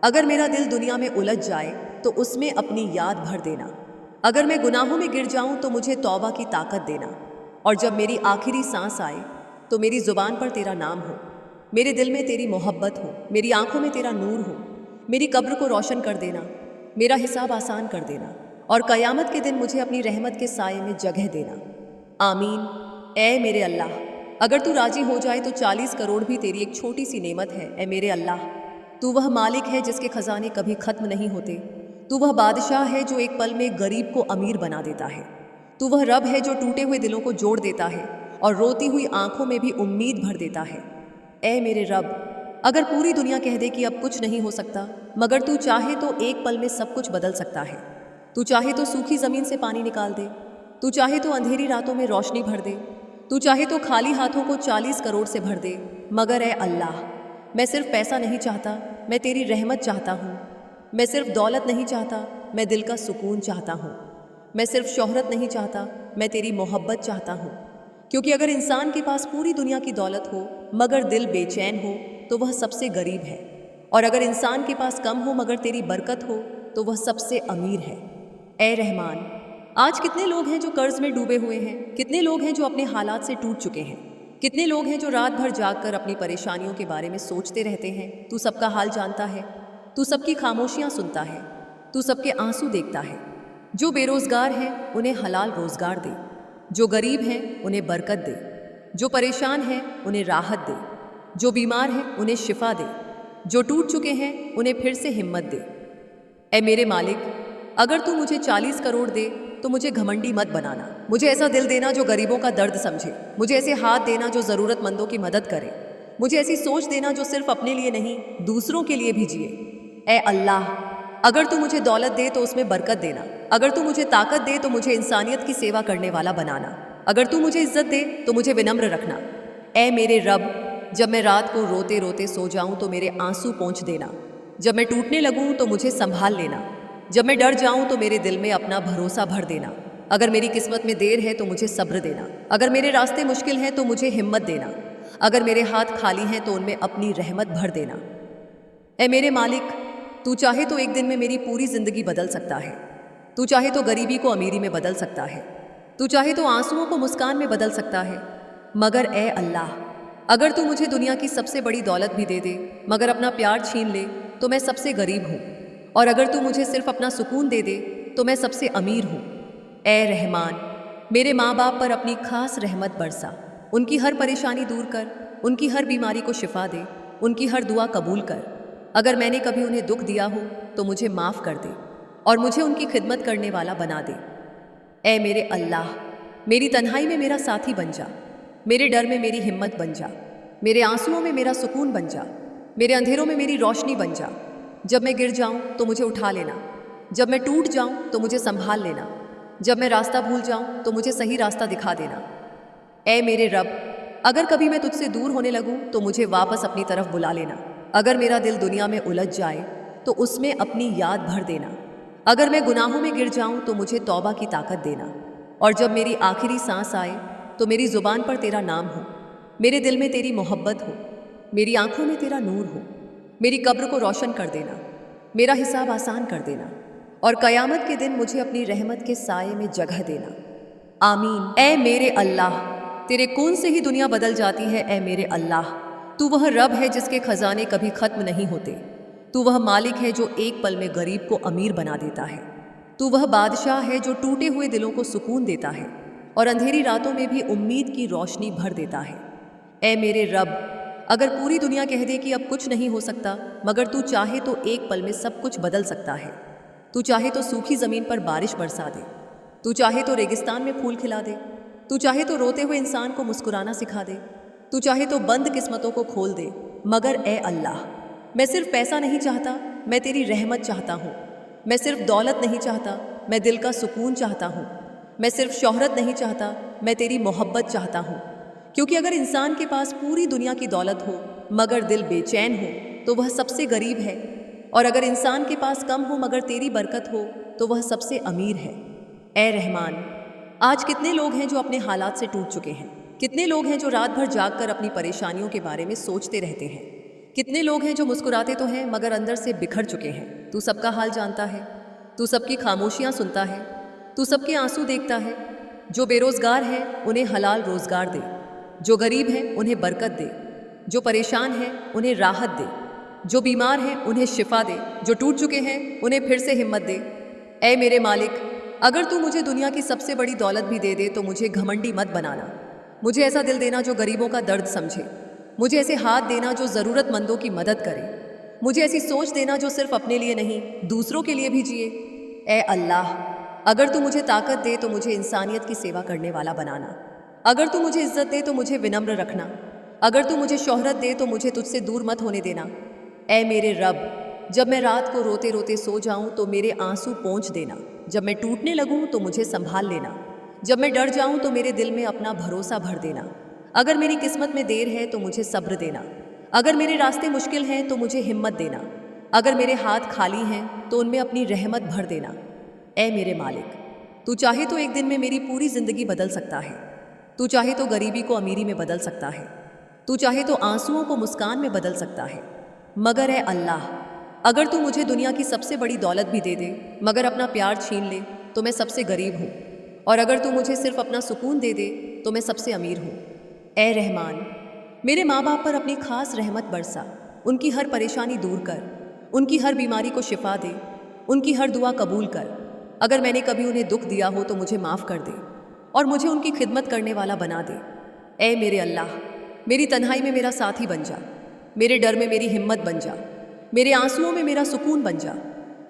अगर मेरा दिल दुनिया में उलझ जाए तो उसमें अपनी याद भर देना। अगर मैं गुनाहों में गिर जाऊं तो मुझे तौबा की ताकत देना, और जब मेरी आखिरी सांस आए तो मेरी ज़ुबान पर तेरा नाम हो, मेरे दिल में तेरी मोहब्बत हो, मेरी आंखों में तेरा नूर हो, मेरी कब्र को रोशन कर देना, मेरा हिसाब आसान कर देना, और क़यामत के दिन मुझे अपनी रहमत के साए में जगह देना। आमीन। ऐ मेरे अल्लाह, अगर तू राजी हो जाए तो 40 करोड़ भी तेरी एक छोटी सी नेमत है। ऐ मेरे अल्लाह, तू वह मालिक है जिसके खजाने कभी ख़त्म नहीं होते, तू वह बादशाह है जो एक पल में गरीब को अमीर बना देता है, तू वह रब है जो टूटे हुए दिलों को जोड़ देता है और रोती हुई आंखों में भी उम्मीद भर देता है। ऐ मेरे रब, अगर पूरी दुनिया कह दे कि अब कुछ नहीं हो सकता, मगर तू चाहे तो एक पल में सब कुछ बदल सकता है। तू चाहे तो सूखी ज़मीन से पानी निकाल दे, तू चाहे तो अंधेरी रातों में रोशनी भर दे, तू चाहे तो खाली हाथों को 40 करोड़ से भर दे। मगर ऐ अल्लाह, मैं सिर्फ पैसा नहीं चाहता, मैं तेरी रहमत चाहता हूँ। मैं सिर्फ दौलत नहीं चाहता, मैं दिल का सुकून चाहता हूँ। मैं सिर्फ शोहरत नहीं चाहता, मैं तेरी मोहब्बत चाहता हूँ। क्योंकि अगर इंसान के पास पूरी दुनिया की दौलत हो मगर दिल बेचैन हो तो वह सबसे गरीब है, और अगर इंसान के पास कम हो मगर तेरी बरकत हो तो वह सबसे अमीर है। ए रहमान, आज कितने लोग हैं जो कर्ज में डूबे हुए हैं, कितने लोग हैं जो अपने हालात से टूट चुके हैं, कितने लोग हैं जो रात भर जाग कर अपनी परेशानियों के बारे में सोचते रहते हैं। तू सबका हाल जानता है, तू सबकी खामोशियाँ सुनता है, तू सबके आंसू देखता है। जो बेरोजगार हैं उन्हें हलाल रोजगार दे, जो गरीब हैं उन्हें बरकत दे, जो परेशान हैं उन्हें राहत दे, जो बीमार हैं उन्हें शिफा दे, जो टूट चुके हैं उन्हें फिर से हिम्मत दे। ए मेरे मालिक, अगर तू मुझे 40 करोड़ दे तो मुझे घमंडी मत बनाना। मुझे ऐसा दिल देना जो गरीबों का दर्द समझे, मुझे ऐसे हाथ देना जो ज़रूरतमंदों की मदद करे, मुझे ऐसी सोच देना जो सिर्फ अपने लिए नहीं दूसरों के लिए भी जिए। ए अल्लाह, अगर तू मुझे दौलत दे तो उसमें बरकत देना, अगर तू मुझे ताकत दे तो मुझे इंसानियत की सेवा करने वाला बनाना, अगर तू मुझे इज्जत दे तो मुझे विनम्र रखना। ए मेरे रब, जब मैं रात को रोते रोते सो जाऊं तो मेरे आंसू पोंछ देना, जब मैं टूटने लगूं तो मुझे संभाल लेना, जब मैं डर जाऊं तो मेरे दिल में अपना भरोसा भर देना। अगर मेरी किस्मत में देर है तो मुझे सब्र देना, अगर मेरे रास्ते मुश्किल हैं तो मुझे हिम्मत देना, अगर मेरे हाथ खाली हैं तो उनमें अपनी रहमत भर देना। ए मेरे मालिक, तू चाहे तो एक दिन में मेरी पूरी ज़िंदगी बदल सकता है, तू चाहे तो गरीबी को अमीरी में बदल सकता है, तू चाहे तो आंसुओं को मुस्कान में बदल सकता है। मगर ए अल्लाह, अगर तू मुझे दुनिया की सबसे बड़ी दौलत भी दे दे मगर अपना प्यार छीन ले तो मैं सबसे गरीब हूँ, और अगर तू मुझे सिर्फ अपना सुकून दे दे तो मैं सबसे अमीर हूँ। ए रहमान, मेरे माँ बाप पर अपनी खास रहमत बरसा, उनकी हर परेशानी दूर कर, उनकी हर बीमारी को शिफा दे, उनकी हर दुआ कबूल कर। अगर मैंने कभी उन्हें दुख दिया हो तो मुझे माफ़ कर दे और मुझे उनकी खिदमत करने वाला बना दे। ए मेरे अल्लाह, मेरी तन्हाई में मेरा साथी बन जा, मेरे डर में मेरी हिम्मत बन जा, मेरे आंसुओं में मेरा सुकून बन जा, मेरे अंधेरों में मेरी रोशनी बन जा। जब मैं गिर जाऊं तो मुझे उठा लेना, जब मैं टूट जाऊं तो मुझे संभाल लेना, जब मैं रास्ता भूल जाऊं तो मुझे सही रास्ता दिखा देना। ए मेरे रब, अगर कभी मैं तुझसे दूर होने लगूं तो मुझे वापस अपनी तरफ बुला लेना, अगर मेरा दिल दुनिया में उलझ जाए तो उसमें अपनी याद भर देना, अगर मैं गुनाहों में गिर जाऊं तो मुझे तौबा की ताकत देना, और जब मेरी आखिरी सांस आए तो मेरी ज़ुबान पर तेरा नाम हो, मेरे दिल में तेरी मोहब्बत हो, मेरी आंखों में तेरा नूर हो, मेरी कब्र को रोशन कर देना, मेरा हिसाब आसान कर देना, और क़यामत के दिन मुझे अपनी रहमत के साये में जगह देना। आमीन। ए मेरे अल्लाह, तेरे कौन से ही दुनिया बदल जाती है। ए मेरे अल्लाह, तू वह रब है जिसके खजाने कभी ख़त्म नहीं होते, तू वह मालिक है जो एक पल में गरीब को अमीर बना देता है, तू वह बादशाह है जो टूटे हुए दिलों को सुकून देता है और अंधेरी रातों में भी उम्मीद की रोशनी भर देता है। ए मेरे रब, अगर पूरी दुनिया कह दे कि अब कुछ नहीं हो सकता, मगर तू चाहे तो एक पल में सब कुछ बदल सकता है। तू चाहे तो सूखी ज़मीन पर बारिश बरसा दे, तू चाहे तो रेगिस्तान में फूल खिला दे, तू चाहे तो रोते हुए इंसान को मुस्कुराना सिखा दे, तू चाहे तो बंद किस्मतों को खोल दे। मगर ए अल्लाह, मैं सिर्फ पैसा नहीं चाहता, मैं तेरी रहमत चाहता हूँ। मैं सिर्फ दौलत नहीं चाहता, मैं दिल का सुकून चाहता हूँ। मैं सिर्फ शोहरत नहीं चाहता, मैं तेरी मोहब्बत चाहता हूँ। क्योंकि अगर इंसान के पास पूरी दुनिया की दौलत हो मगर दिल बेचैन हो तो वह सबसे गरीब है, और अगर इंसान के पास कम हो मगर तेरी बरकत हो तो वह सबसे अमीर है। ए रहमान, आज कितने लोग हैं जो अपने हालात से टूट चुके हैं, कितने लोग हैं जो रात भर जाग कर अपनी परेशानियों के बारे में सोचते रहते हैं, कितने लोग हैं जो मुस्कुराते तो हैं मगर अंदर से बिखर चुके हैं। तू सबका हाल जानता है, तू सबकी खामोशियाँ सुनता है, तू सबके आंसू देखता है। जो बेरोजगार हैं उन्हें हलाल रोजगार दे, जो गरीब हैं उन्हें बरकत दे, जो परेशान हैं उन्हें राहत दे, जो बीमार हैं उन्हें शिफा दे, जो टूट चुके हैं उन्हें फिर से हिम्मत दे। ऐ मेरे मालिक, अगर तू मुझे दुनिया की सबसे बड़ी दौलत भी दे दे तो मुझे घमंडी मत बनाना। मुझे ऐसा दिल देना जो गरीबों का दर्द समझे, मुझे ऐसे हाथ देना जो ज़रूरतमंदों की मदद करे, मुझे ऐसी सोच देना जो सिर्फ अपने लिए नहीं दूसरों के लिए भी जिए। ऐ अल्लाह, अगर तू मुझे ताकत दे तो मुझे इंसानियत की सेवा करने वाला बनाना, अगर तू मुझे इज्जत दे तो मुझे विनम्र रखना, अगर तू मुझे शोहरत दे तो मुझे तुझसे दूर मत होने देना। ऐ मेरे रब, जब मैं रात को रोते रोते सो जाऊं तो मेरे आंसू पोंछ देना, जब मैं टूटने लगूं तो मुझे संभाल लेना, जब मैं डर जाऊं तो मेरे दिल में अपना भरोसा भर देना, अगर मेरी किस्मत में देर है तो मुझे सब्र देना, अगर मेरे रास्ते मुश्किल हैं तो मुझे हिम्मत देना, अगर मेरे हाथ खाली हैं तो उनमें अपनी रहमत भर देना। ऐ मेरे मालिक, तू चाहे तो एक दिन में मेरी पूरी ज़िंदगी बदल सकता है, तू चाहे तो गरीबी को अमीरी में बदल सकता है, तू चाहे तो आंसुओं को मुस्कान में बदल सकता है। मगर ए अल्लाह, अगर तू मुझे दुनिया की सबसे बड़ी दौलत भी दे दे मगर अपना प्यार छीन ले तो मैं सबसे गरीब हूँ, और अगर तू मुझे सिर्फ अपना सुकून दे दे तो मैं सबसे अमीर हूँ। ए रहमान, मेरे माँ बाप पर अपनी खास रहमत बरसा, उनकी हर परेशानी दूर कर, उनकी हर बीमारी को शिफा दे, उनकी हर दुआ कबूल कर। अगर मैंने कभी उन्हें दुख दिया हो तो मुझे माफ़ कर दे और मुझे उनकी खिदमत करने वाला बना दे। ए मेरे अल्लाह, मेरी तन्हाई में मेरा साथी बन जा, मेरे डर में मेरी हिम्मत बन जा, मेरे आंसुओं में मेरा सुकून बन जा,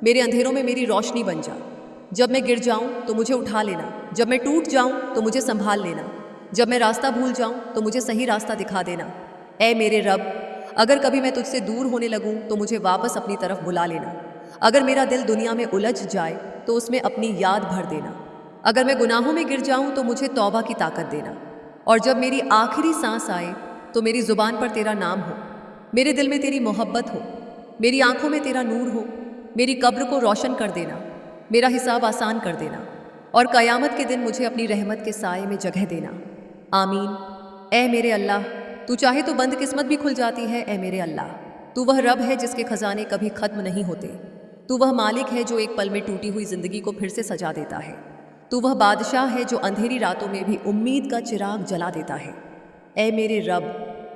मेरे अंधेरों में मेरी रोशनी बन जा। जब मैं गिर जाऊं तो मुझे उठा लेना, जब मैं टूट जाऊं तो मुझे संभाल लेना, जब मैं रास्ता भूल जाऊं तो मुझे सही रास्ता दिखा देना। ए मेरे रब, अगर कभी मैं तुझसे दूर होने लगूं तो मुझे वापस अपनी तरफ बुला लेना। अगर मेरा दिल दुनिया में उलझ जाए तो उसमें अपनी याद भर देना। अगर मैं गुनाहों में गिर जाऊं तो मुझे तौबा की ताकत देना। और जब मेरी आखिरी सांस आए तो मेरी ज़ुबान पर तेरा नाम हो, मेरे दिल में तेरी मोहब्बत हो, मेरी आंखों में तेरा नूर हो, मेरी कब्र को रोशन कर देना, मेरा हिसाब आसान कर देना, और क़यामत के दिन मुझे अपनी रहमत के साए में जगह देना। आमीन। ए मेरे अल्लाह, तू चाहे तो बंद किस्मत भी खुल जाती है। ए मेरे अल्लाह, तू वह रब है जिसके खजाने कभी ख़त्म नहीं होते। तू वह मालिक है जो एक पल में टूटी हुई ज़िंदगी को फिर से सजा देता है। तू वह बादशाह है जो अंधेरी रातों में भी उम्मीद का चिराग जला देता है। ए मेरे रब,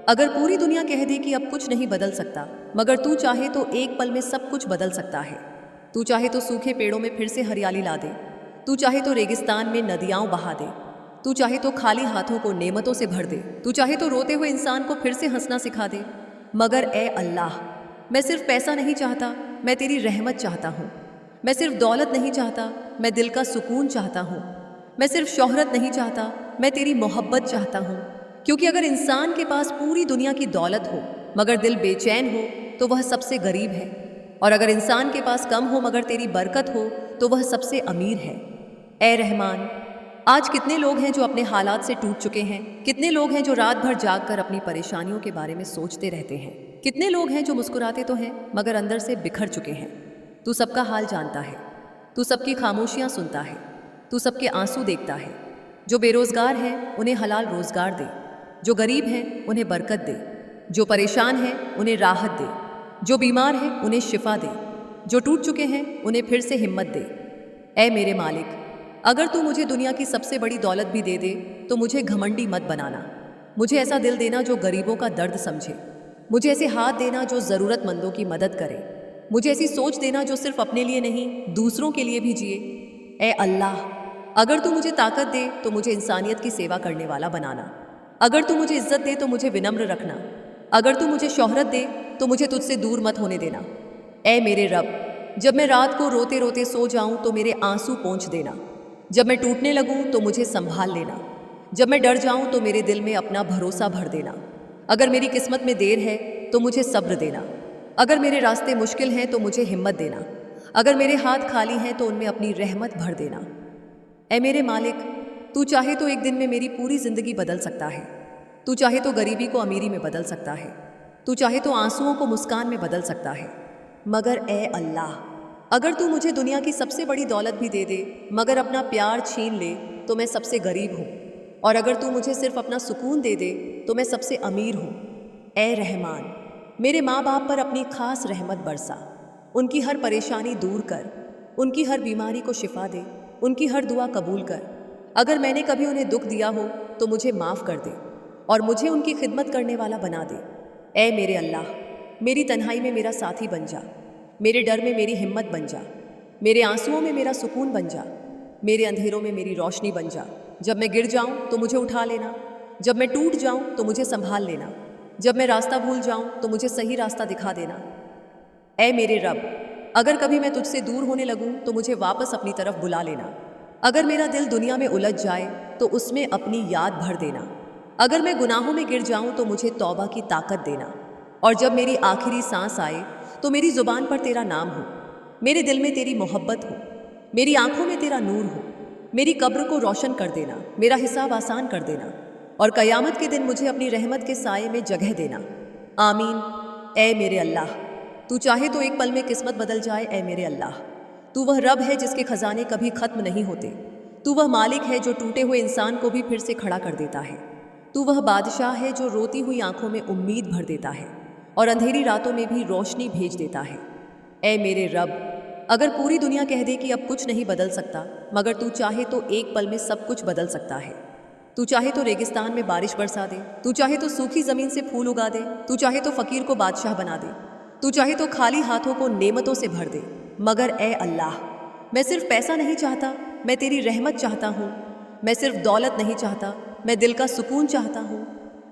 अगर पूरी दुनिया कह दे कि अब कुछ नहीं बदल सकता, मगर तू चाहे तो एक पल में सब कुछ बदल सकता है। तू चाहे तो सूखे पेड़ों में फिर से हरियाली ला दे, तू चाहे तो रेगिस्तान में नदियाँ बहा दे, तू चाहे तो खाली हाथों को नेमतों से भर दे, तू चाहे तो रोते हुए इंसान को फिर से हंसना सिखा दे। मगर ए अल्लाह, मैं सिर्फ पैसा नहीं चाहता, मैं तेरी रहमत चाहता हूँ। मैं सिर्फ दौलत नहीं चाहता, मैं दिल का सुकून चाहता हूँ। मैं सिर्फ शोहरत नहीं चाहता, मैं तेरी मोहब्बत चाहता हूँ। क्योंकि अगर इंसान के पास पूरी दुनिया की दौलत हो मगर दिल बेचैन हो तो वह सबसे गरीब है, और अगर इंसान के पास कम हो मगर तेरी बरकत हो तो वह सबसे अमीर है। ए रहमान, आज कितने लोग हैं जो अपने हालात से टूट चुके हैं, कितने लोग हैं जो रात भर जाग कर अपनी परेशानियों के बारे में सोचते रहते हैं, कितने लोग हैं जो मुस्कुराते तो हैं मगर अंदर से बिखर चुके हैं। तू सबका हाल जानता है, तू सबकी खामोशियाँ सुनता है, तू सबके आंसू देखता है। जो बेरोज़गार हैं उन्हें हलाल रोज़गार दे, जो गरीब हैं उन्हें बरकत दे, जो परेशान हैं उन्हें राहत दे, जो बीमार हैं उन्हें शिफा दे, जो टूट चुके हैं उन्हें फिर से हिम्मत दे। ए मेरे मालिक, अगर तू मुझे दुनिया की सबसे बड़ी दौलत भी दे दे तो मुझे घमंडी मत बनाना। मुझे ऐसा दिल देना जो गरीबों का दर्द समझे, मुझे ऐसे हाथ देना जो ज़रूरतमंदों की मदद करे, मुझे ऐसी सोच देना जो सिर्फ अपने लिए नहीं दूसरों के लिए भी जिए। ए अल्लाह, अगर तू मुझे ताकत दे तो मुझे इंसानियत की सेवा करने वाला बनाना। अगर तू मुझे इज्जत दे तो मुझे विनम्र रखना। अगर तू मुझे शोहरत दे तो मुझे तुझसे दूर मत होने देना। ए मेरे रब, जब मैं रात को रोते रोते सो जाऊं तो मेरे आंसू पोंछ देना, जब मैं टूटने लगूं तो मुझे संभाल लेना, जब मैं डर जाऊं तो मेरे दिल में अपना भरोसा भर देना। अगर मेरी किस्मत में देर है तो मुझे सब्र देना, अगर मेरे रास्ते मुश्किल हैं तो मुझे हिम्मत देना, अगर मेरे हाथ खाली हैं तो उनमें अपनी रहमत भर देना। ए मेरे मालिक, तू चाहे तो एक दिन में मेरी पूरी ज़िंदगी बदल सकता है, तू चाहे तो गरीबी को अमीरी में बदल सकता है, तू चाहे तो आंसुओं को मुस्कान में बदल सकता है। मगर ए अल्लाह, अगर तू मुझे दुनिया की सबसे बड़ी दौलत भी दे दे मगर अपना प्यार छीन ले तो मैं सबसे गरीब हूँ, और अगर तू मुझे सिर्फ अपना सुकून दे दे तो मैं सबसे अमीर हूँ। ए रहमान, मेरे माँ बाप पर अपनी खास रहमत बरसा, उनकी हर परेशानी दूर कर, उनकी हर बीमारी को शिफा दे, उनकी हर दुआ कबूल कर। अगर मैंने कभी उन्हें दुख दिया हो तो मुझे माफ़ कर दे और मुझे उनकी खिदमत करने वाला बना दे। ए मेरे अल्लाह, मेरी तन्हाई में मेरा साथी बन जा, मेरे डर में मेरी हिम्मत बन जा, मेरे आंसुओं में मेरा सुकून बन जा, मेरे अंधेरों में मेरी रोशनी बन जा। जब मैं गिर जाऊं तो मुझे उठा लेना, जब मैं टूट जाऊं तो मुझे संभाल लेना, जब मैं रास्ता भूल जाऊं तो मुझे सही रास्ता दिखा देना। ए मेरे रब, अगर कभी मैं तुझसे दूर होने लगूं तो मुझे वापस अपनी तरफ बुला लेना। अगर मेरा दिल दुनिया में उलझ जाए तो उसमें अपनी याद भर देना। अगर मैं गुनाहों में गिर जाऊं तो मुझे तौबा की ताकत देना, और जब मेरी आखिरी सांस आए तो मेरी ज़ुबान पर तेरा नाम हो, मेरे दिल में तेरी मोहब्बत हो, मेरी आंखों में तेरा नूर हो, मेरी कब्र को रोशन कर देना, मेरा हिसाब आसान कर देना, और क़यामत के दिन मुझे अपनी रहमत के साए में जगह देना। आमीन। ए मेरे अल्लाह, तू चाहे तो एक पल में किस्मत बदल जाए। ए मेरे अल्लाह, तू वह रब है जिसके खजाने कभी ख़त्म नहीं होते, तू वह मालिक है जो टूटे हुए इंसान को भी फिर से खड़ा कर देता है। तू वह बादशाह है जो रोती हुई आंखों में उम्मीद भर देता है और अंधेरी रातों में भी रोशनी भेज देता है। ऐ मेरे रब, अगर पूरी दुनिया कह दे कि अब कुछ नहीं बदल सकता, मगर तू चाहे तो एक पल में सब कुछ बदल सकता है। तू चाहे तो रेगिस्तान में बारिश बरसा दे, तू चाहे तो सूखी जमीन से फूल उगा दे, तू चाहे तो फकीर को बादशाह बना दे, तू चाहे तो खाली हाथों को नेमतों से भर दे। मगर ऐ अल्लाह, मैं सिर्फ पैसा नहीं चाहता, मैं तेरी रहमत चाहता हूँ। मैं सिर्फ दौलत नहीं चाहता, मैं दिल का सुकून चाहता हूँ।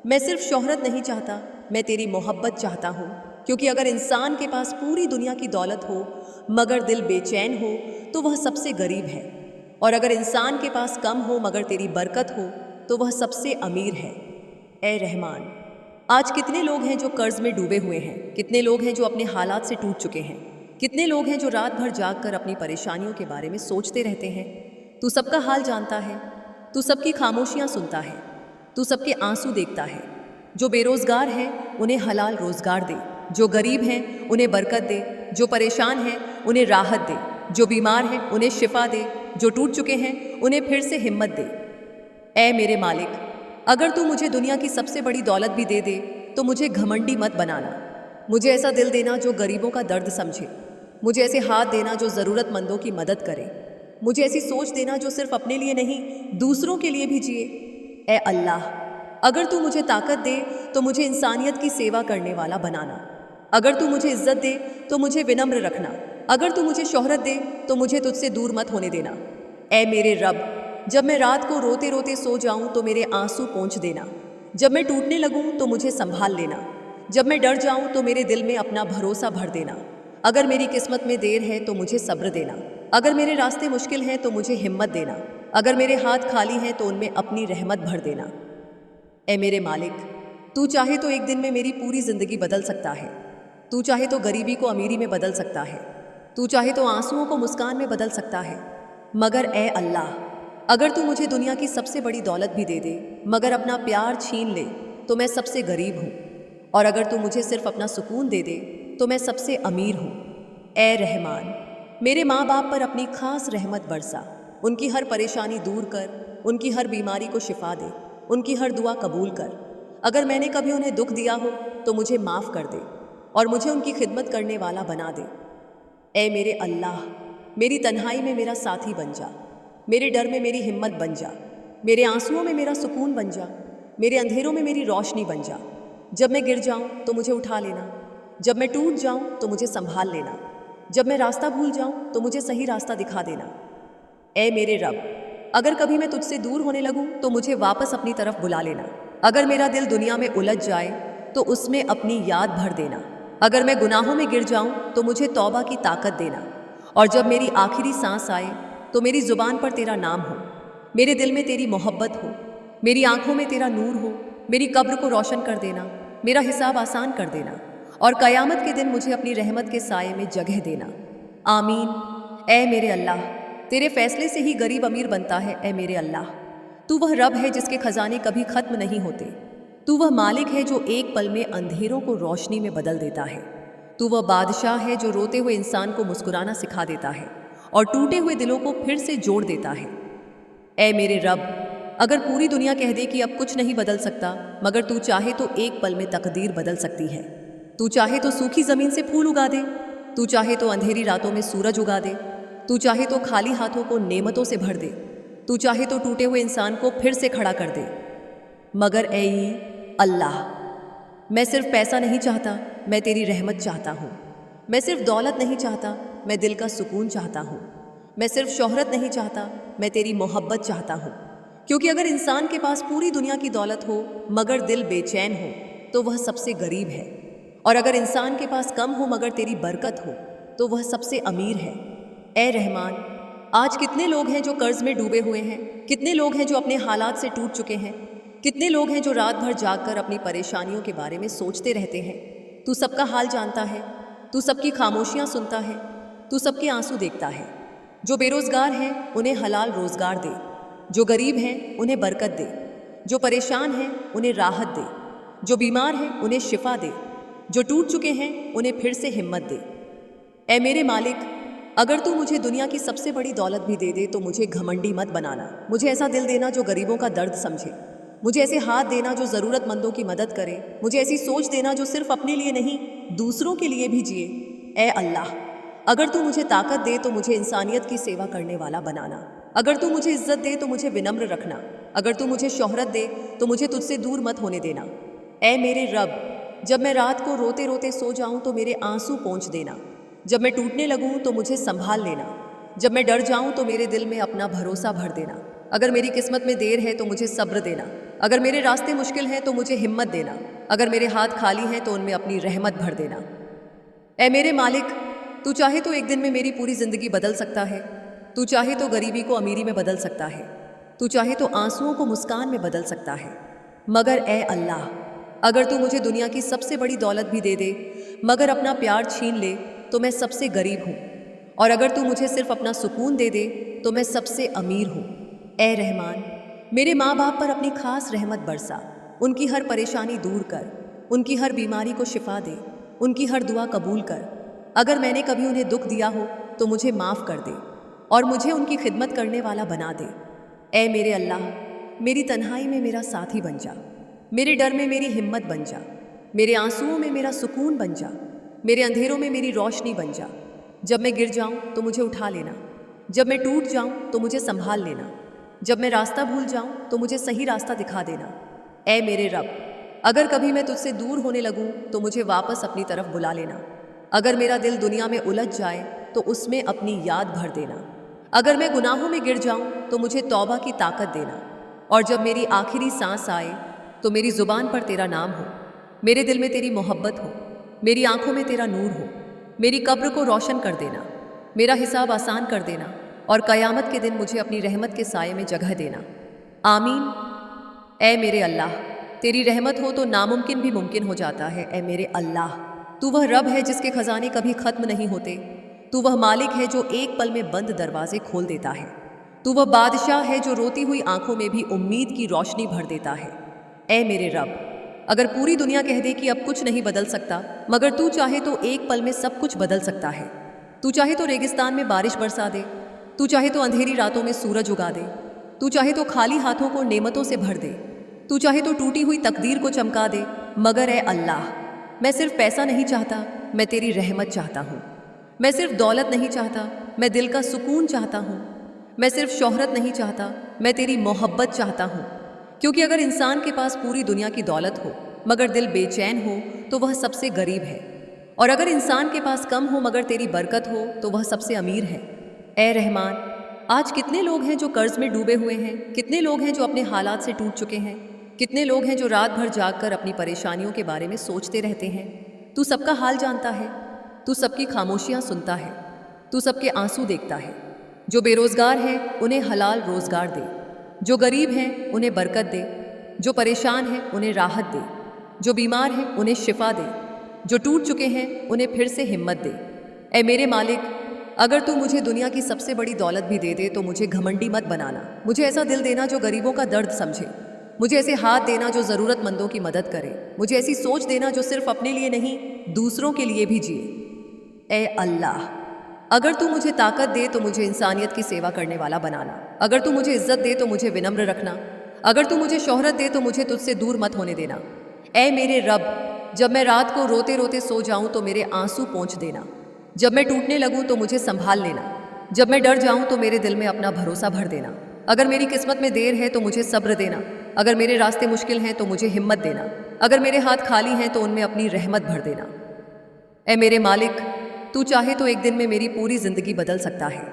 मैं सिर्फ शोहरत नहीं चाहता, मैं तेरी मोहब्बत चाहता हूँ। क्योंकि अगर इंसान के पास पूरी दुनिया की दौलत हो मगर दिल बेचैन हो तो वह सबसे गरीब है, और अगर इंसान के पास कम हो मगर तेरी बरकत हो तो वह सबसे अमीर है। ऐ रहमान, आज कितने लोग हैं जो कर्ज में डूबे हुए हैं, कितने लोग हैं जो अपने हालात से टूट चुके हैं, कितने लोग हैं जो रात भर जाग कर अपनी परेशानियों के बारे में सोचते रहते हैं। तू सबका हाल जानता है, तू सबकी खामोशियाँ सुनता है, तू सबके आंसू देखता है। जो बेरोजगार हैं उन्हें हलाल रोजगार दे, जो गरीब हैं उन्हें बरकत दे, जो परेशान हैं उन्हें राहत दे, जो बीमार हैं उन्हें शिफा दे, जो टूट चुके हैं उन्हें फिर से हिम्मत दे। ऐ मेरे मालिक, अगर तू मुझे दुनिया की सबसे बड़ी दौलत भी दे दे तो मुझे घमंडी मत बनाना। मुझे ऐसा दिल देना जो गरीबों का दर्द समझे, मुझे ऐसे हाथ देना जो ज़रूरतमंदों की मदद करे, मुझे ऐसी सोच देना जो सिर्फ अपने लिए नहीं दूसरों के लिए भी जिए। ऐ अल्लाह, अगर तू मुझे ताकत दे तो मुझे इंसानियत की सेवा करने वाला बनाना। अगर तू मुझे इज्जत दे तो मुझे विनम्र रखना। अगर तू मुझे शोहरत दे तो मुझे तुझसे दूर मत होने देना। ऐ मेरे रब, जब मैं रात को रोते रोते सो जाऊं तो मेरे आंसू पोंछ देना। जब मैं टूटने लगूं तो मुझे संभाल लेना। जब मैं डर जाऊं तो मेरे दिल में अपना भरोसा भर देना। अगर मेरी किस्मत में देर है तो मुझे सब्र देना। अगर मेरे रास्ते मुश्किल हैं तो मुझे हिम्मत देना। अगर मेरे हाथ खाली हैं तो उनमें अपनी रहमत भर देना। ऐ मेरे मालिक, तू चाहे तो एक दिन में मेरी पूरी ज़िंदगी बदल सकता है। तू चाहे तो गरीबी को अमीरी में बदल सकता है। तू चाहे तो आंसुओं को मुस्कान में बदल सकता है। मगर ऐ अल्लाह, अगर तू मुझे दुनिया की सबसे बड़ी दौलत भी दे दे मगर अपना प्यार छीन ले तो मैं सबसे गरीब हूँ, और अगर तू मुझे सिर्फ अपना सुकून दे दे तो मैं सबसे अमीर हूँ। ऐ रहमान, मेरे माँ बाप पर अपनी खास रहमत बरसा, उनकी हर परेशानी दूर कर, उनकी हर बीमारी को शिफा दे, उनकी हर दुआ कबूल कर। अगर मैंने कभी उन्हें दुख दिया हो तो मुझे माफ़ कर दे और मुझे उनकी खिदमत करने वाला बना दे। ऐ मेरे अल्लाह, मेरी तन्हाई में मेरा साथी बन जा, मेरे डर में मेरी हिम्मत बन जा, मेरे आंसुओं में मेरा सुकून बन जा, मेरे अंधेरों में मेरी रोशनी बन जा। जब मैं गिर जाऊं तो मुझे उठा लेना, जब मैं टूट जाऊं तो मुझे संभाल लेना, जब मैं रास्ता भूल जाऊं तो मुझे सही रास्ता दिखा देना। ऐ मेरे रब, अगर कभी मैं तुझसे दूर होने लगूं तो मुझे वापस अपनी तरफ बुला लेना। अगर मेरा दिल दुनिया में उलझ जाए तो उसमें अपनी याद भर देना। अगर मैं गुनाहों में गिर जाऊं तो मुझे तौबा की ताकत देना, और जब मेरी आखिरी सांस आए तो मेरी ज़ुबान पर तेरा नाम हो, मेरे दिल में तेरी मोहब्बत हो, मेरी आंखों में तेरा नूर हो। मेरी कब्र को रोशन कर देना, मेरा हिसाब आसान कर देना, और क़यामत के दिन मुझे अपनी रहमत के साये में जगह देना। आमीन। ऐ मेरे अल्लाह, तेरे फैसले से ही गरीब अमीर बनता है। ऐ मेरे अल्लाह, तू वह रब है जिसके खजाने कभी ख़त्म नहीं होते। तू वह मालिक है जो एक पल में अंधेरों को रोशनी में बदल देता है। तू वह बादशाह है जो रोते हुए इंसान को मुस्कुराना सिखा देता है और टूटे हुए दिलों को फिर से जोड़ देता है। ऐ मेरे रब, अगर पूरी दुनिया कह दे कि अब कुछ नहीं बदल सकता, मगर तू चाहे तो एक पल में तकदीर बदल सकती है। तू चाहे तो सूखी ज़मीन से फूल उगा दे, तू चाहे तो अंधेरी रातों में सूरज उगा दे, तू चाहे तो खाली हाथों को नेमतों से भर दे, तू चाहे तो टूटे हुए इंसान को फिर से खड़ा कर दे। मगर ऐ अल्लाह, मैं सिर्फ पैसा नहीं चाहता, मैं तेरी रहमत चाहता हूँ। मैं सिर्फ दौलत नहीं चाहता, मैं दिल का सुकून चाहता हूँ। मैं सिर्फ शोहरत नहीं चाहता, मैं तेरी मोहब्बत चाहता हूँ। क्योंकि अगर इंसान के पास पूरी दुनिया की दौलत हो मगर दिल बेचैन हो तो वह सबसे गरीब है, और अगर इंसान के पास कम हो मगर तेरी बरकत हो तो वह सबसे अमीर है। ऐ रहमान, आज कितने लोग हैं जो कर्ज में डूबे हुए हैं, कितने लोग हैं जो अपने हालात से टूट चुके हैं, कितने लोग हैं जो रात भर जागकर अपनी परेशानियों के बारे में सोचते रहते हैं। तू सबका हाल जानता है, तू सबकी खामोशियाँ सुनता है, तू सबके आंसू देखता है। जो बेरोजगार हैं उन्हें हलाल रोजगार दे, जो गरीब हैं उन्हें बरकत दे, जो परेशान हैं उन्हें राहत दे, जो बीमार हैं उन्हें शिफा दे, जो टूट चुके हैं उन्हें फिर से हिम्मत दे। ऐ मेरे मालिक, अगर तू मुझे दुनिया की सबसे बड़ी दौलत भी दे दे तो मुझे घमंडी मत बनाना। मुझे ऐसा दिल देना जो गरीबों का दर्द समझे। मुझे ऐसे हाथ देना जो ज़रूरतमंदों की मदद करे। मुझे ऐसी सोच देना जो सिर्फ अपने लिए नहीं, दूसरों के लिए भी जिए। ए अल्लाह, अगर तू मुझे ताकत दे तो मुझे इंसानियत की सेवा करने वाला बनाना। अगर तू मुझे इज्जत दे तो मुझे विनम्र रखना। अगर तू मुझे शोहरत दे तो मुझे तुझसे दूर मत होने देना। ए मेरे रब, जब मैं रात को रोते रोते सो जाऊं तो मेरे आंसू पोंछ देना। जब मैं टूटने लगूं तो मुझे संभाल लेना। जब मैं डर जाऊं तो मेरे दिल में अपना भरोसा भर देना। अगर मेरी किस्मत में देर है तो मुझे सब्र देना। अगर मेरे रास्ते मुश्किल हैं तो मुझे हिम्मत देना। अगर मेरे हाथ खाली हैं तो उनमें अपनी रहमत भर देना। ए मेरे मालिक, तू चाहे तो एक दिन में मेरी पूरी ज़िंदगी बदल सकता है। तू चाहे तो गरीबी को अमीरी में बदल सकता है। तू चाहे तो आंसुओं को मुस्कान में बदल सकता है। मगर ए अल्लाह, अगर तू मुझे दुनिया की सबसे बड़ी दौलत भी दे दे मगर अपना प्यार छीन ले तो मैं सबसे गरीब हूँ। और अगर तू मुझे सिर्फ अपना सुकून दे दे तो मैं सबसे अमीर हूँ। ए रहमान, मेरे माँ बाप पर अपनी खास रहमत बरसा। उनकी हर परेशानी दूर कर। उनकी हर बीमारी को शिफा दे। उनकी हर दुआ कबूल कर। अगर मैंने कभी उन्हें दुख दिया हो तो मुझे माफ़ कर दे और मुझे उनकी खिदमत करने वाला बना दे। ए मेरे अल्लाह, मेरी तन्हाई में मेरा साथी बन जा। मेरे डर में मेरी हिम्मत बन जा। मेरे आंसुओं में मेरा सुकून बन जा। मेरे अंधेरों में मेरी रोशनी बन जा। जब मैं गिर जाऊं तो मुझे उठा लेना। जब मैं टूट जाऊं तो मुझे संभाल लेना। जब मैं रास्ता भूल जाऊं तो मुझे सही रास्ता दिखा देना। ए मेरे रब, अगर कभी मैं तुझसे दूर होने लगूं तो मुझे वापस अपनी तरफ बुला लेना। अगर मेरा दिल दुनिया में उलझ जाए तो उसमें अपनी याद भर देना। अगर मैं गुनाहों में गिर जाऊं तो मुझे तौबा की ताकत देना। और जब मेरी आखिरी सांस आए तो मेरी ज़ुबान पर तेरा नाम हो। मेरे दिल में तेरी मोहब्बत हो। मेरी आंखों में तेरा नूर हो। मेरी कब्र को रोशन कर देना। मेरा हिसाब आसान कर देना और क़यामत के दिन मुझे अपनी रहमत के साये में जगह देना। आमीन। ए मेरे अल्लाह, तेरी रहमत हो तो नामुमकिन भी मुमकिन हो जाता है। ए मेरे अल्लाह, तू वह रब है जिसके खजाने कभी ख़त्म नहीं होते। तू वह मालिक है जो एक पल में बंद दरवाजे खोल देता है। तू वह बादशाह है जो रोती हुई आंखों में भी उम्मीद की रोशनी भर देता है। ए मेरे रब, अगर पूरी दुनिया कह दे कि अब कुछ नहीं बदल सकता मगर तू चाहे तो एक पल में सब कुछ बदल सकता है। तू चाहे तो रेगिस्तान में बारिश बरसा दे। तू चाहे तो अंधेरी रातों में सूरज उगा दे। तू चाहे तो खाली हाथों को नेमतों से भर दे। तू चाहे तो टूटी हुई तकदीर को चमका दे। मगर ए अल्लाह, मैं सिर्फ पैसा नहीं चाहता, मैं तेरी रहमत चाहता हूँ। मैं सिर्फ दौलत नहीं चाहता, मैं दिल का सुकून चाहता हूँ। मैं सिर्फ शोहरत नहीं चाहता, मैं तेरी मोहब्बत चाहता हूँ। क्योंकि अगर इंसान के पास पूरी दुनिया की दौलत हो मगर दिल बेचैन हो तो वह सबसे गरीब है। और अगर इंसान के पास कम हो मगर तेरी बरकत हो तो वह सबसे अमीर है। ए रहमान, आज कितने लोग हैं जो कर्ज में डूबे हुए हैं। कितने लोग हैं जो अपने हालात से टूट चुके हैं। कितने लोग हैं जो रात भर जागकर अपनी परेशानियों के बारे में सोचते रहते हैं। तू सबका हाल जानता है। तू सबकी खामोशियाँ सुनता है। तू सबके आंसू देखता है। जो बेरोज़गार हैं उन्हें हलाल रोज़गार दे। जो गरीब हैं उन्हें बरकत दे। जो परेशान हैं उन्हें राहत दे। जो बीमार हैं उन्हें शिफा दे। जो टूट चुके हैं उन्हें फिर से हिम्मत दे। ए मेरे मालिक, अगर तू मुझे दुनिया की सबसे बड़ी दौलत भी दे दे तो मुझे घमंडी मत बनाना। मुझे ऐसा दिल देना जो गरीबों का दर्द समझे। मुझे ऐसे हाथ देना जो ज़रूरतमंदों की मदद करे। मुझे ऐसी सोच देना जो सिर्फ अपने लिए नहीं, दूसरों के लिए भी जिए। ए अल्लाह, अगर तू मुझे ताकत दे तो मुझे इंसानियत की सेवा करने वाला बनाना। अगर तू मुझे इज्जत दे तो मुझे विनम्र रखना। अगर तू मुझे शोहरत दे तो मुझे तुझसे दूर मत होने देना। ए मेरे रब, जब मैं रात को रोते रोते सो जाऊं तो मेरे आंसू पोंछ देना। जब मैं टूटने लगूं तो मुझे संभाल लेना। जब मैं डर जाऊं तो मेरे दिल में अपना भरोसा भर देना। अगर मेरी किस्मत में देर है तो मुझे सब्र देना। अगर मेरे रास्ते मुश्किल हैं तो मुझे हिम्मत देना। अगर मेरे हाथ खाली हैं तो उनमें अपनी रहमत भर देना। ए मेरे मालिक, तू चाहे तो एक दिन में मेरी पूरी ज़िंदगी बदल सकता है।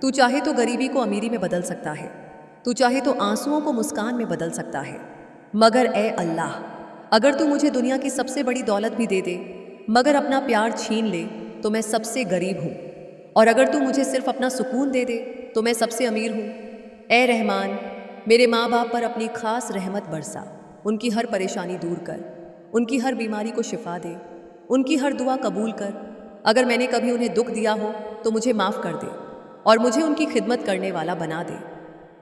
तू चाहे तो गरीबी को अमीरी में बदल सकता है। तू चाहे तो आंसुओं को मुस्कान में बदल सकता है। मगर ए अल्लाह, अगर तू मुझे दुनिया की सबसे बड़ी दौलत भी दे दे मगर अपना प्यार छीन ले तो मैं सबसे गरीब हूँ। और अगर तू मुझे सिर्फ अपना सुकून दे दे तो मैं सबसे अमीर हूँ। ए रहमान, मेरे माँ बाप पर अपनी खास रहमत बरसा। उनकी हर परेशानी दूर कर। उनकी हर बीमारी को शिफा दे। उनकी हर दुआ कबूल कर। अगर मैंने कभी उन्हें दुख दिया हो तो मुझे माफ़ कर दे और मुझे उनकी खिदमत करने वाला बना दे।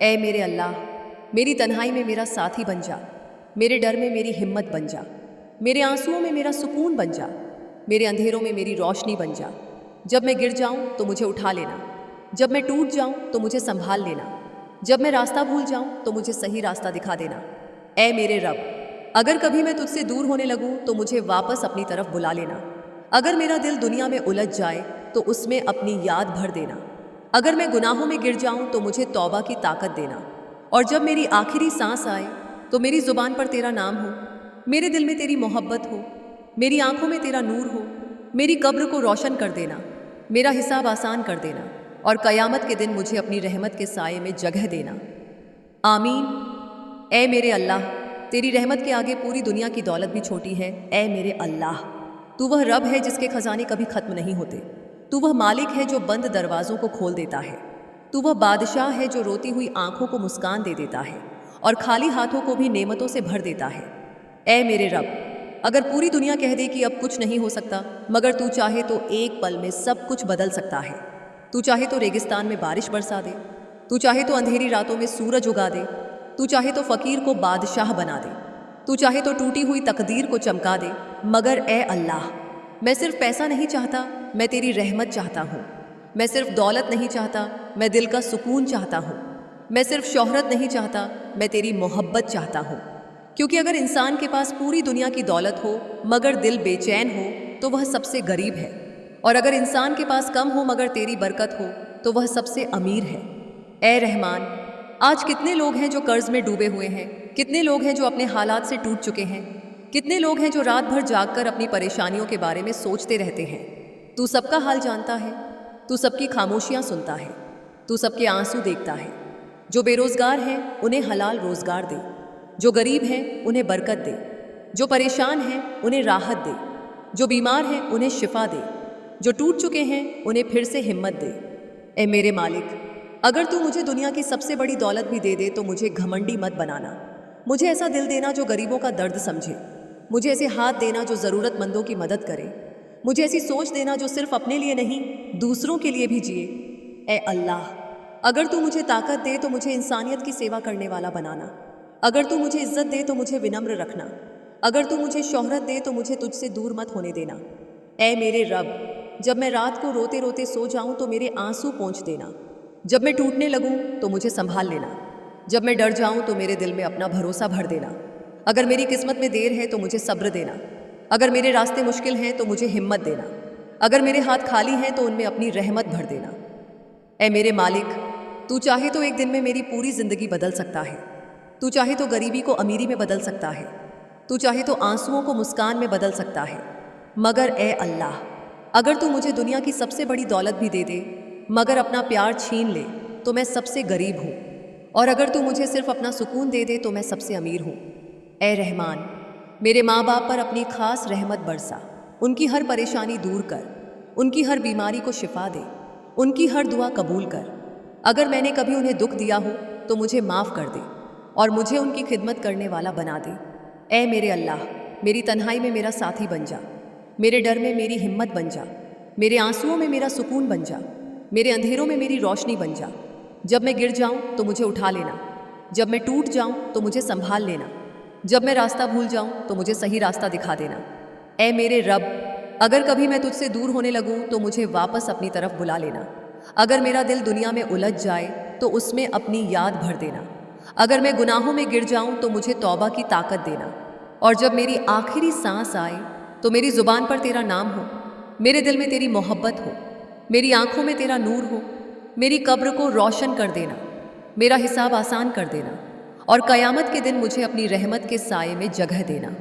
ए मेरे अल्लाह, मेरी तन्हाई में मेरा साथी बन जा। मेरे डर में मेरी हिम्मत बन जा। मेरे आंसुओं में मेरा सुकून बन जा। मेरे अंधेरों में मेरी रोशनी बन जा। जब मैं गिर जाऊं तो मुझे उठा लेना, जब मैं टूट जाऊं तो मुझे संभाल लेना, जब मैं रास्ता भूल जाऊं तो मुझे सही रास्ता दिखा देना। ऐ मेरे रब, अगर कभी मैं तुझसे दूर होने लगूं तो मुझे वापस अपनी तरफ बुला लेना। अगर मेरा दिल दुनिया में उलझ जाए तो उसमें अपनी याद भर देना। अगर मैं गुनाहों में गिर जाऊं तो मुझे तौबा की ताकत देना। और जब मेरी आखिरी सांस आए तो मेरी ज़ुबान पर तेरा नाम हो, मेरे दिल में तेरी मोहब्बत हो, मेरी आंखों में तेरा नूर हो, मेरी कब्र को रोशन कर देना, मेरा हिसाब आसान कर देना और क़यामत के दिन मुझे अपनी रहमत के साये में जगह देना। आमीन। ऐ मेरे अल्लाह, तेरी रहमत के आगे पूरी दुनिया की दौलत भी छोटी है। ऐ मेरे अल्लाह, तू वह रब है जिसके खजाने कभी ख़त्म नहीं होते। तू वह मालिक है जो बंद दरवाज़ों को खोल देता है। तू वह बादशाह है जो रोती हुई आंखों को मुस्कान दे देता है और खाली हाथों को भी नेमतों से भर देता है। ऐ मेरे रब, अगर पूरी दुनिया कह दे कि अब कुछ नहीं हो सकता, मगर तू चाहे तो एक पल में सब कुछ बदल सकता है। तू चाहे तो रेगिस्तान में बारिश बरसा दे, तू चाहे तो अंधेरी रातों में सूरज उगा दे, तू चाहे तो फ़कीर को बादशाह बना दे, तू चाहे तो टूटी हुई तकदीर को चमका दे। मगर ए अल्लाह, मैं सिर्फ पैसा नहीं चाहता, मैं तेरी रहमत चाहता हूँ। मैं सिर्फ दौलत नहीं चाहता, मैं दिल का सुकून चाहता हूँ। मैं सिर्फ शोहरत नहीं चाहता, मैं तेरी मोहब्बत चाहता हूँ। क्योंकि अगर इंसान के पास पूरी दुनिया की दौलत हो मगर दिल बेचैन हो तो वह सबसे गरीब है, और अगर इंसान के पास कम हो मगर तेरी बरकत हो तो वह सबसे अमीर है। ए रहमान, आज कितने लोग हैं जो कर्ज में डूबे हुए हैं, कितने लोग हैं जो अपने हालात से टूट चुके हैं, कितने लोग हैं जो रात भर जागकर अपनी परेशानियों के बारे में सोचते रहते हैं। तू सबका हाल जानता है, तू सबकी खामोशियाँ सुनता है, तू सबके आंसू देखता है। जो बेरोज़गार हैं उन्हें हलाल रोज़गार दे, जो गरीब हैं उन्हें बरकत दे, जो परेशान हैं उन्हें राहत दे, जो बीमार हैं उन्हें शिफा दे, जो टूट चुके हैं उन्हें फिर से हिम्मत दे। ए मेरे मालिक, अगर तू मुझे दुनिया की सबसे बड़ी दौलत भी दे दे तो मुझे घमंडी मत बनाना। मुझे ऐसा दिल देना जो गरीबों का दर्द समझे, मुझे ऐसे हाथ देना जो ज़रूरतमंदों की मदद करे, मुझे ऐसी सोच देना जो सिर्फ अपने लिए नहीं दूसरों के लिए भी जिए। ए अल्लाह, अगर तू मुझे ताकत दे तो मुझे इंसानियत की सेवा करने वाला बनाना। अगर तू मुझे इज्जत दे तो मुझे विनम्र रखना। अगर तू मुझे शोहरत दे तो मुझे तुझसे दूर मत होने देना। ए मेरे रब, जब मैं रात को रोते रोते सो जाऊं तो मेरे आंसू पोंछ देना। जब मैं टूटने लगूं तो मुझे संभाल लेना। जब मैं डर जाऊं तो मेरे दिल में अपना भरोसा भर देना। अगर मेरी किस्मत में देर है तो मुझे सब्र देना। अगर मेरे रास्ते मुश्किल हैं तो मुझे हिम्मत देना। अगर मेरे हाथ खाली हैं तो उनमें अपनी रहमत भर देना। ए मेरे मालिक, तू चाहे तो एक दिन में मेरी पूरी ज़िंदगी बदल सकता है। तू चाहे तो गरीबी को अमीरी में बदल सकता है। तू चाहे तो आंसुओं को मुस्कान में बदल सकता है। मगर ए अल्लाह, अगर तू मुझे दुनिया की सबसे बड़ी दौलत भी दे दे मगर अपना प्यार छीन ले तो मैं सबसे गरीब हूँ, और अगर तू मुझे सिर्फ अपना सुकून दे दे तो मैं सबसे अमीर हूँ। ए रहमान, मेरे माँ बाप पर अपनी खास रहमत बरसा, उनकी हर परेशानी दूर कर, उनकी हर बीमारी को शिफा दे, उनकी हर दुआ कबूल कर। अगर मैंने कभी उन्हें दुख दिया हो तो मुझे माफ़ कर दे और मुझे उनकी खिदमत करने वाला बना दे। ए मेरे अल्लाह, मेरी तन्हाई में मेरा साथी बन जा, मेरे डर में मेरी हिम्मत बन जा, मेरे आंसुओं में मेरा सुकून बन जा, मेरे अंधेरों में मेरी रोशनी बन जा। जब मैं गिर जाऊं तो मुझे उठा लेना, जब मैं टूट जाऊं तो मुझे संभाल लेना, जब मैं रास्ता भूल जाऊं तो मुझे सही रास्ता दिखा देना। ए मेरे रब, अगर कभी मैं तुझसे दूर होने लगूं तो मुझे वापस अपनी तरफ बुला लेना। अगर मेरा दिल दुनिया में उलझ जाए तो उसमें अपनी याद भर देना। अगर मैं गुनाहों में गिर जाऊं तो मुझे तौबा की ताकत देना। और जब मेरी आखिरी सांस आए तो मेरी ज़ुबान पर तेरा नाम हो, मेरे दिल में तेरी मोहब्बत हो, मेरी आंखों में तेरा नूर हो, मेरी कब्र को रोशन कर देना, मेरा हिसाब आसान कर देना और क़यामत के दिन मुझे अपनी रहमत के साये में जगह देना।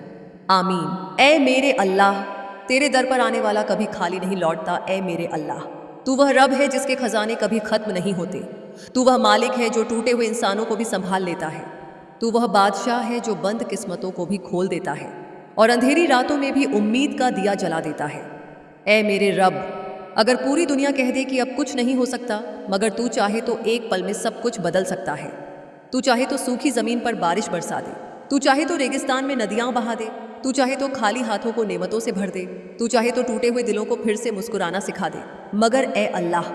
आमीन। ए मेरे अल्लाह, तेरे दर पर आने वाला कभी खाली नहीं लौटता। ए मेरे अल्लाह, तू वह रब है जिसके खजाने कभी ख़त्म नहीं होते। तू वह मालिक है जो टूटे हुए इंसानों को भी संभाल लेता है। तू वह बादशाह है जो बंद किस्मतों को भी खोल देता है और अंधेरी रातों में भी उम्मीद का दिया जला देता है। ए मेरे रब, अगर पूरी दुनिया कह दे कि अब कुछ नहीं हो सकता, मगर तू चाहे तो एक पल में सब कुछ बदल सकता है। तू चाहे तो सूखी ज़मीन पर बारिश बरसा दे, तू चाहे तो रेगिस्तान में नदियाँ बहा दे, तू चाहे तो खाली हाथों को नेमतों से भर दे, तू चाहे तो टूटे हुए दिलों को फिर से मुस्कुराना सिखा दे। मगर ए अल्लाह,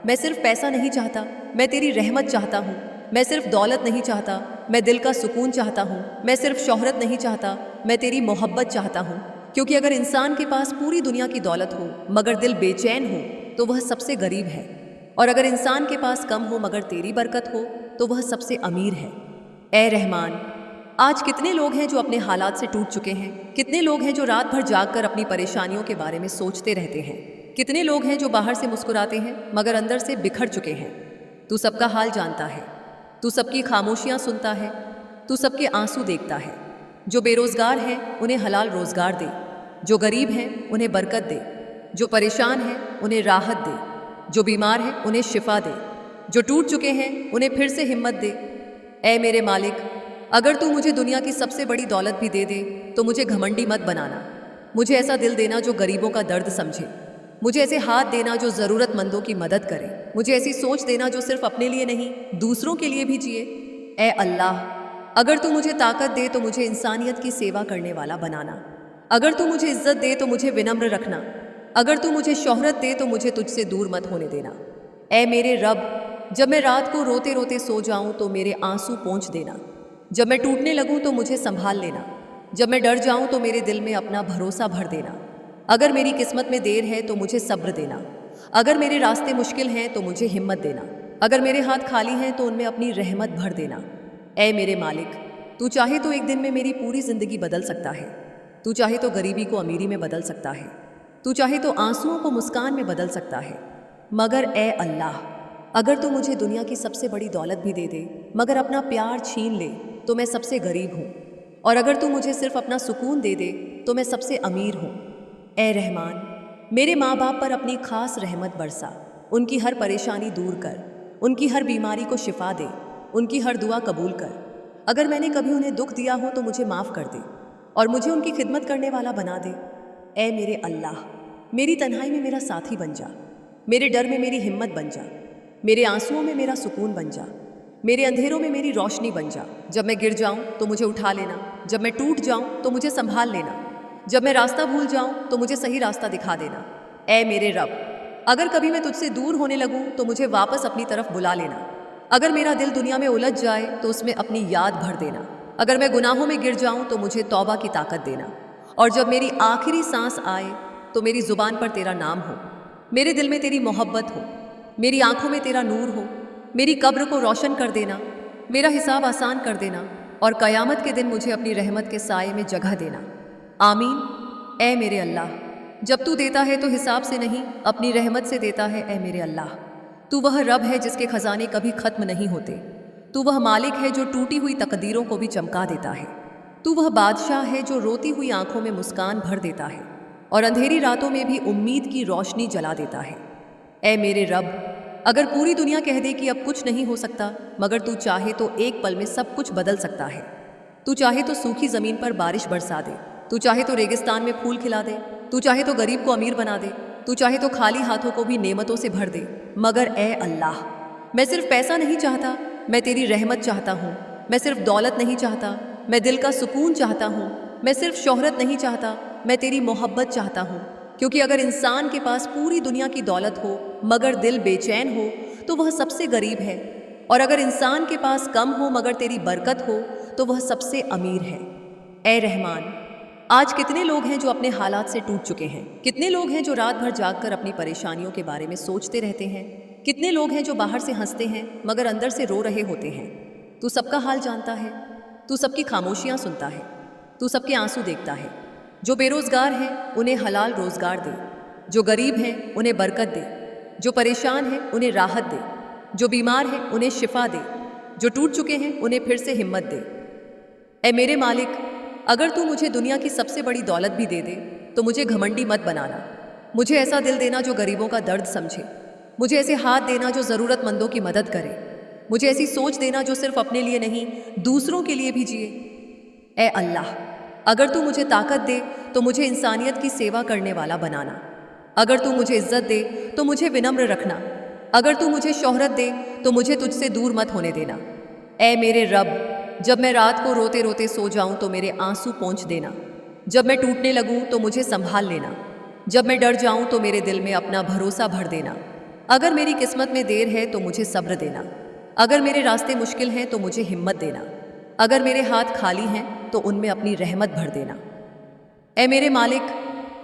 मैं सिर्फ पैसा नहीं चाहता, मैं तेरी रहमत चाहता हूँ। मैं सिर्फ दौलत नहीं चाहता, मैं दिल का सुकून चाहता हूँ। मैं सिर्फ शोहरत नहीं चाहता, मैं तेरी मोहब्बत चाहता हूँ। क्योंकि अगर इंसान के पास पूरी दुनिया की दौलत हो मगर दिल बेचैन हो तो वह सबसे गरीब है, और अगर इंसान के पास कम हो मगर तेरी बरकत हो तो वह सबसे अमीर है। ए रहमान, आज कितने लोग हैं जो अपने हालात से टूट चुके हैं। कितने लोग हैं जो रात भर जाग कर अपनी परेशानियों के बारे में सोचते रहते हैं। कितने लोग हैं जो बाहर से मुस्कुराते हैं मगर अंदर से बिखर चुके हैं। तू सबका हाल जानता है, तू सबकी खामोशियाँ सुनता है, तू सबके आंसू देखता है। जो बेरोज़गार हैं उन्हें हलाल रोज़गार दे, जो गरीब हैं उन्हें बरकत दे, जो परेशान हैं उन्हें राहत दे, जो बीमार हैं उन्हें शिफा दे, जो टूट चुके हैं उन्हें फिर से हिम्मत दे। ऐ मेरे मालिक, अगर तू मुझे दुनिया की सबसे बड़ी दौलत भी दे दे तो मुझे घमंडी मत बनाना। मुझे ऐसा दिल देना जो गरीबों का दर्द समझे, मुझे ऐसे हाथ देना जो ज़रूरतमंदों की मदद करे, मुझे ऐसी सोच देना जो सिर्फ अपने लिए नहीं दूसरों के लिए भी जिए। ऐ अल्लाह, अगर तू मुझे ताकत दे तो मुझे इंसानियत की सेवा करने वाला बनाना। अगर तू मुझे इज्जत दे तो मुझे विनम्र रखना। अगर तू मुझे शोहरत दे तो मुझे तुझसे दूर मत होने देना। ऐ मेरे रब, जब मैं रात को रोते रोते सो जाऊं तो मेरे आंसू पोंछ देना। जब मैं टूटने लगूं तो मुझे संभाल लेना। जब मैं डर जाऊं तो मेरे दिल में अपना भरोसा भर देना। अगर मेरी किस्मत में देर है तो मुझे सब्र देना। अगर मेरे रास्ते मुश्किल हैं तो मुझे हिम्मत देना। अगर मेरे हाथ खाली हैं तो उनमें अपनी रहमत भर देना। ऐ मेरे मालिक, तू चाहे तो एक दिन में मेरी पूरी ज़िंदगी बदल सकता है। तू चाहे तो गरीबी को अमीरी में बदल सकता है। तू चाहे तो आंसुओं को मुस्कान में बदल सकता है। मगर ऐ अल्लाह, अगर तू मुझे दुनिया की सबसे बड़ी दौलत भी दे दे मगर अपना प्यार छीन ले तो मैं सबसे गरीब हूँ, और अगर तू मुझे सिर्फ अपना सुकून दे दे तो मैं सबसे अमीर हूँ। ऐ रहमान, मेरे माँ बाप पर अपनी खास रहमत बरसा, उनकी हर परेशानी दूर कर, उनकी हर बीमारी को शिफा दे, उनकी हर दुआ कबूल कर। अगर मैंने कभी उन्हें दुख दिया हो तो मुझे माफ़ कर दे और मुझे उनकी खिदमत करने वाला बना दे। ऐ मेरे अल्लाह, मेरी तन्हाई में मेरा साथी बन जा, मेरे डर में मेरी हिम्मत बन जा, मेरे आंसुओं में मेरा सुकून बन जा, मेरे अंधेरों में मेरी रोशनी बन जा। जब मैं गिर जाऊं तो मुझे उठा लेना, जब मैं टूट जाऊं तो मुझे संभाल लेना, जब मैं रास्ता भूल जाऊं तो मुझे सही रास्ता दिखा देना। ऐ मेरे रब, अगर कभी मैं तुझसे दूर होने लगूं तो मुझे वापस अपनी तरफ बुला लेना। अगर मेरा दिल दुनिया में उलझ जाए तो उसमें अपनी याद भर देना। अगर मैं गुनाहों में गिर जाऊं तो मुझे तौबा की ताकत देना। और जब मेरी आखिरी सांस आए तो मेरी ज़ुबान पर तेरा नाम हो, मेरे दिल में तेरी मोहब्बत हो, मेरी आंखों में तेरा नूर हो। मेरी कब्र को रोशन कर देना, मेरा हिसाब आसान कर देना, और क़यामत के दिन मुझे अपनी रहमत के साए में जगह देना। आमीन। ऐ मेरे अल्लाह, जब तू देता है तो हिसाब से नहीं, अपनी रहमत से देता है। ऐ मेरे अल्लाह, तू वह रब है जिसके खजाने कभी ख़त्म नहीं होते। तू वह मालिक है जो टूटी हुई तकदीरों को भी चमका देता है। तू वह बादशाह है जो रोती हुई आंखों में मुस्कान भर देता है और अंधेरी रातों में भी उम्मीद की रोशनी जला देता है। ऐ मेरे रब, अगर पूरी दुनिया कह दे कि अब कुछ नहीं हो सकता, मगर तू चाहे तो एक पल में सब कुछ बदल सकता है। तू चाहे तो सूखी ज़मीन पर बारिश बरसा दे, तू चाहे तो रेगिस्तान में फूल खिला दे, तू चाहे तो गरीब को अमीर बना दे, तू चाहे तो खाली हाथों को भी नेमतों से भर दे। मगर ऐ अल्लाह, मैं सिर्फ पैसा नहीं चाहता, मैं तेरी रहमत चाहता हूँ। मैं सिर्फ दौलत नहीं चाहता, मैं दिल का सुकून चाहता हूँ। मैं सिर्फ शोहरत नहीं चाहता, मैं तेरी मोहब्बत चाहता हूँ। क्योंकि अगर इंसान के पास पूरी दुनिया की दौलत हो मगर दिल बेचैन हो तो वह सबसे गरीब है, और अगर इंसान के पास कम हो मगर तेरी बरकत हो तो वह सबसे अमीर है। ऐ रहमान, आज कितने लोग हैं जो अपने हालात से टूट चुके हैं। कितने लोग हैं जो रात भर जागकर अपनी परेशानियों के बारे में सोचते रहते हैं। कितने लोग हैं जो बाहर से हंसते हैं मगर अंदर से रो रहे होते हैं। तू सबका हाल जानता है, तू सबकी खामोशियाँ सुनता है, तू सबके आंसू देखता है। जो बेरोज़गार हैं उन्हें हलाल रोज़गार दे, जो गरीब हैं उन्हें बरकत दे, जो परेशान हैं उन्हें राहत दे, जो बीमार हैं उन्हें शिफा दे, जो टूट चुके हैं उन्हें फिर से हिम्मत दे। ऐ मेरे मालिक, अगर तू मुझे दुनिया की सबसे बड़ी दौलत भी दे दे तो मुझे घमंडी मत बनाना। मुझे ऐसा दिल देना जो गरीबों का दर्द समझे, मुझे ऐसे हाथ देना जो ज़रूरतमंदों की मदद करे, मुझे ऐसी सोच देना जो सिर्फ अपने लिए नहीं दूसरों के लिए भी जिए। ऐ अल्लाह, अगर तू मुझे ताकत दे तो मुझे इंसानियत की सेवा करने वाला बनाना। अगर तू मुझे इज्जत दे तो मुझे विनम्र रखना। अगर तू मुझे शोहरत दे तो मुझे तुझसे दूर मत होने देना। ऐ मेरे रब, जब मैं रात को रोते रोते सो जाऊं तो मेरे आंसू पोंछ देना। जब मैं टूटने लगूं तो मुझे संभाल लेना। जब मैं डर जाऊं तो मेरे दिल में अपना भरोसा भर देना। अगर मेरी किस्मत में देर है तो मुझे सब्र देना। अगर मेरे रास्ते मुश्किल हैं तो मुझे हिम्मत देना। अगर मेरे हाथ खाली हैं तो उनमें अपनी रहमत भर देना। ऐ मेरे मालिक,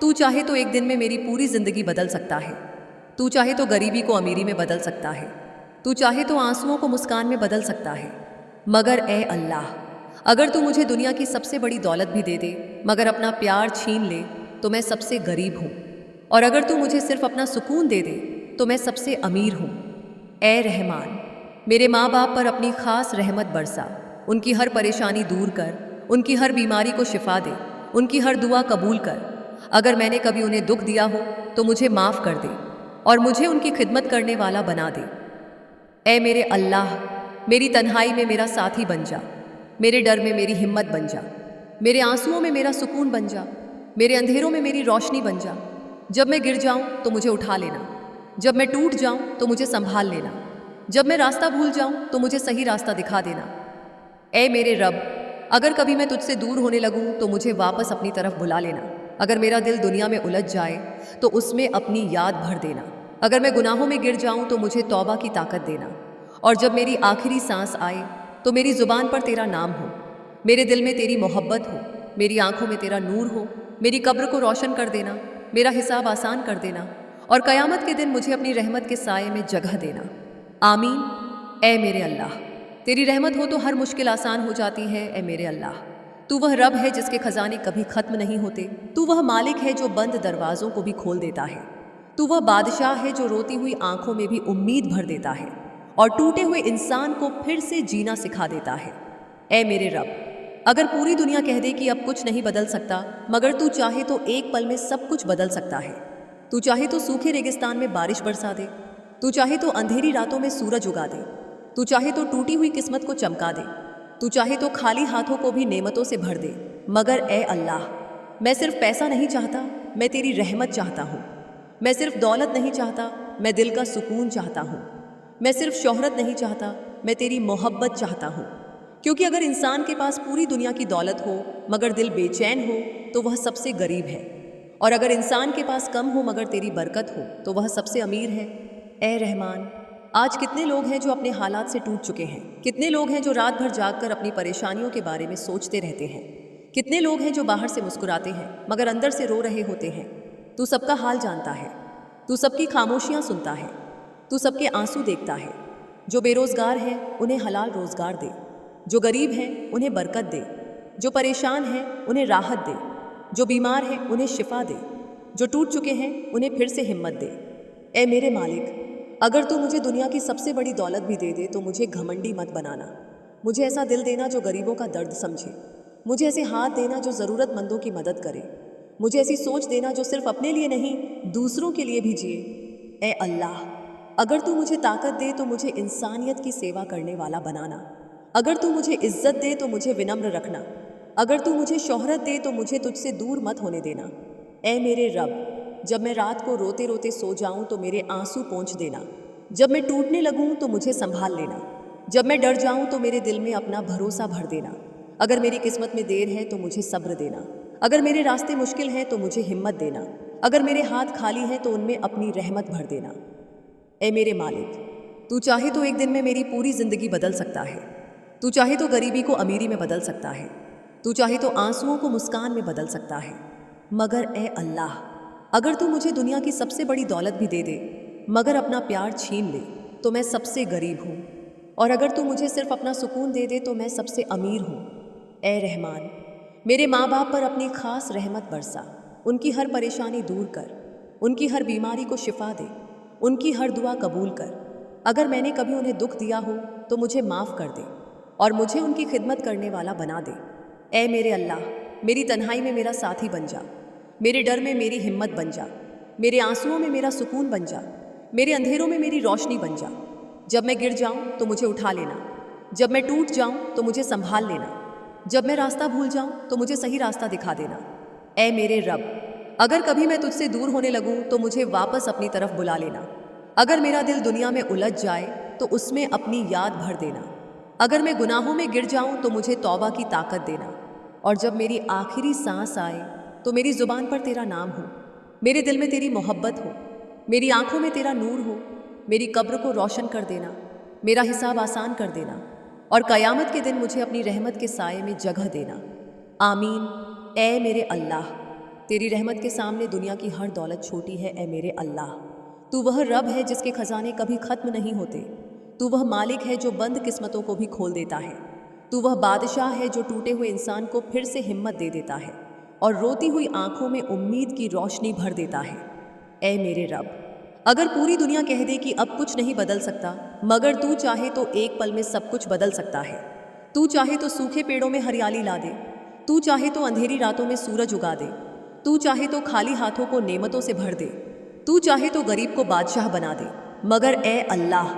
तू चाहे तो एक दिन में मेरी पूरी ज़िंदगी बदल सकता है। तू चाहे तो गरीबी को अमीरी में बदल सकता है, तू चाहे तो आंसुओं को मुस्कान में बदल सकता है। मगर ए अल्लाह, अगर तू मुझे दुनिया की सबसे बड़ी दौलत भी दे दे, मगर अपना प्यार छीन ले तो मैं सबसे गरीब हूँ। और अगर तू मुझे सिर्फ अपना सुकून दे दे तो मैं सबसे अमीर हूँ। ए रहमान, मेरे माँ बाप पर अपनी ख़ास रहमत बरसा, उनकी हर परेशानी दूर कर, उनकी हर बीमारी को शिफा दे, उनकी हर दुआ कबूल कर। अगर मैंने कभी उन्हें दुख दिया हो तो मुझे माफ़ कर दे और मुझे उनकी खिदमत करने वाला बना दे। ए मेरे अल्लाह, मेरी तन्हाई में मेरा साथी बन जा, मेरे डर में मेरी हिम्मत बन जा, मेरे आंसुओं में मेरा सुकून बन जा, मेरे अंधेरों में मेरी रोशनी बन जा। जब मैं गिर जाऊं तो मुझे उठा लेना, जब मैं टूट जाऊं तो मुझे संभाल लेना, जब मैं रास्ता भूल जाऊं तो मुझे सही रास्ता दिखा देना। ए मेरे रब, अगर कभी मैं तुझसे दूर होने लगूं तो मुझे वापस अपनी तरफ बुला लेना। अगर मेरा दिल दुनिया में उलझ जाए तो उसमें अपनी याद भर देना। अगर मैं गुनाहों में गिर जाऊं तो मुझे तौबा की ताकत देना। और जब मेरी आखिरी सांस आए तो मेरी ज़ुबान पर तेरा नाम हो, मेरे दिल में तेरी मोहब्बत हो, मेरी आंखों में तेरा नूर हो, मेरी कब्र को रोशन कर देना, मेरा हिसाब आसान कर देना और क़यामत के दिन मुझे अपनी रहमत के साये में जगह देना। आमीन। ए मेरे अल्लाह, तेरी रहमत हो तो हर मुश्किल आसान हो जाती है। ए मेरे अल्लाह, तू वह रब है जिसके खजाने कभी ख़त्म नहीं होते, तू वह मालिक है जो बंद दरवाज़ों को भी खोल देता है, तू वह बादशाह है जो रोती हुई आंखों में भी उम्मीद भर देता है और टूटे हुए इंसान को फिर से जीना सिखा देता है। ए मेरे रब, अगर पूरी दुनिया कह दे कि अब कुछ नहीं बदल सकता, मगर तू चाहे तो एक पल में सब कुछ बदल सकता है। तू चाहे तो सूखे रेगिस्तान में बारिश बरसा दे, तू चाहे तो अंधेरी रातों में सूरज उगा दे, तू चाहे तो टूटी हुई किस्मत को चमका दे, तू चाहे तो खाली हाथों को भी नेमतों से भर दे। मगर ए अल्लाह, मैं सिर्फ पैसा नहीं चाहता, मैं तेरी रहमत चाहता हूँ। मैं सिर्फ दौलत नहीं चाहता, मैं दिल का सुकून चाहता हूँ। मैं सिर्फ शोहरत नहीं चाहता, मैं तेरी मोहब्बत चाहता हूँ। क्योंकि अगर इंसान के पास पूरी दुनिया की दौलत हो मगर दिल बेचैन हो तो वह सबसे गरीब है, और अगर इंसान के पास कम हो मगर तेरी बरकत हो तो वह सबसे अमीर है। ए रहमान, आज कितने लोग हैं जो अपने हालात से टूट चुके हैं, कितने लोग हैं जो रात भर जागकर अपनी परेशानियों के बारे में सोचते रहते हैं, कितने लोग हैं जो बाहर से मुस्कुराते हैं मगर अंदर से रो रहे होते हैं। तू सबका हाल जानता है, तू सबकी खामोशियाँ सुनता है, तू सबके आंसू देखता है। जो बेरोज़गार हैं उन्हें हलाल रोज़गार दे, जो गरीब हैं उन्हें बरकत दे, जो परेशान हैं उन्हें राहत दे, जो बीमार हैं उन्हें शिफा दे, जो टूट चुके हैं उन्हें फिर से हिम्मत दे। ए मेरे मालिक, अगर तू मुझे दुनिया की सबसे बड़ी दौलत भी दे दे तो मुझे घमंडी मत बनाना। मुझे ऐसा दिल देना जो गरीबों का दर्द समझे, मुझे ऐसे हाथ देना जो ज़रूरतमंदों की मदद करे, मुझे ऐसी सोच देना जो सिर्फ अपने लिए नहीं दूसरों के लिए भी जिए। ए अल्लाह, अगर तू मुझे ताकत दे तो मुझे इंसानियत की सेवा करने वाला बनाना। अगर तू मुझे इज्जत दे तो मुझे विनम्र रखना। अगर तू मुझे शोहरत दे तो मुझे तुझसे दूर मत होने देना। ए मेरे रब, जब मैं रात को रोते रोते सो जाऊं तो मेरे आंसू पोंछ देना, जब मैं टूटने लगूं तो मुझे संभाल लेना, जब मैं डर जाऊं तो मेरे दिल में अपना भरोसा भर देना। अगर मेरी किस्मत में देर है तो मुझे सब्र देना, अगर मेरे रास्ते मुश्किल हैं तो मुझे हिम्मत देना, अगर मेरे हाथ खाली हैं तो उनमें अपनी रहमत भर देना। ए मेरे मालिक, तू चाहे तो एक दिन में मेरी पूरी ज़िंदगी बदल सकता है, तू चाहे तो गरीबी को अमीरी में बदल सकता है, तू चाहे तो आंसुओं को मुस्कान में बदल सकता है। मगर ए अल्लाह, अगर तू मुझे दुनिया की सबसे बड़ी दौलत भी दे दे मगर अपना प्यार छीन ले तो मैं सबसे गरीब हूँ, और अगर तू मुझे सिर्फ अपना सुकून दे दे तो मैं सबसे अमीर हूँ। ए रहमान, मेरे माँ बाप पर अपनी ख़ास रहमत बरसा, उनकी हर परेशानी दूर कर, उनकी हर बीमारी को शिफा दे, उनकी हर दुआ कबूल कर। अगर मैंने कभी उन्हें दुख दिया हो तो मुझे माफ़ कर दे और मुझे उनकी खिदमत करने वाला बना दे। ए मेरे अल्लाह, मेरी तन्हाई में मेरा साथी बन जा, मेरे डर में मेरी हिम्मत बन जा, मेरे आंसुओं में मेरा सुकून बन जा, मेरे अंधेरों में मेरी रोशनी बन जा। जब मैं गिर जाऊं तो मुझे उठा लेना, जब मैं टूट जाऊं तो मुझे संभाल लेना, जब मैं रास्ता भूल जाऊं तो मुझे सही रास्ता दिखा देना। ए मेरे रब, अगर कभी मैं तुझसे दूर होने लगूं तो मुझे वापस अपनी तरफ बुला लेना। अगर मेरा दिल दुनिया में उलझ जाए तो उसमें अपनी याद भर देना। अगर मैं गुनाहों में गिर जाऊं तो मुझे तौबा की ताकत देना, और जब मेरी आखिरी सांस आए तो मेरी ज़ुबान पर तेरा नाम हो, मेरे दिल में तेरी मोहब्बत हो, मेरी आंखों में तेरा नूर हो, मेरी कब्र को रोशन कर देना, मेरा हिसाब आसान कर देना, और क़यामत के दिन मुझे अपनी रहमत के साये में जगह देना। आमीन। ए मेरे अल्लाह, तेरी रहमत के सामने दुनिया की हर दौलत छोटी है। ए मेरे अल्लाह, तू वह रब है जिसके खजाने कभी ख़त्म नहीं होते। तू वह मालिक है जो बंद किस्मतों को भी खोल देता है। तू वह बादशाह है जो टूटे हुए इंसान को फिर से हिम्मत दे देता है और रोती हुई आंखों में उम्मीद की रोशनी भर देता है। ऐ मेरे रब, अगर पूरी दुनिया कह दे कि अब कुछ नहीं बदल सकता, मगर तू चाहे तो एक पल में सब कुछ बदल सकता है। तू चाहे तो सूखे पेड़ों में हरियाली ला दे, तू चाहे तो अंधेरी रातों में सूरज उगा दे, तू चाहे तो खाली हाथों को नेमतों से भर दे, तू चाहे तो गरीब को बादशाह बना दे। मगर ए अल्लाह,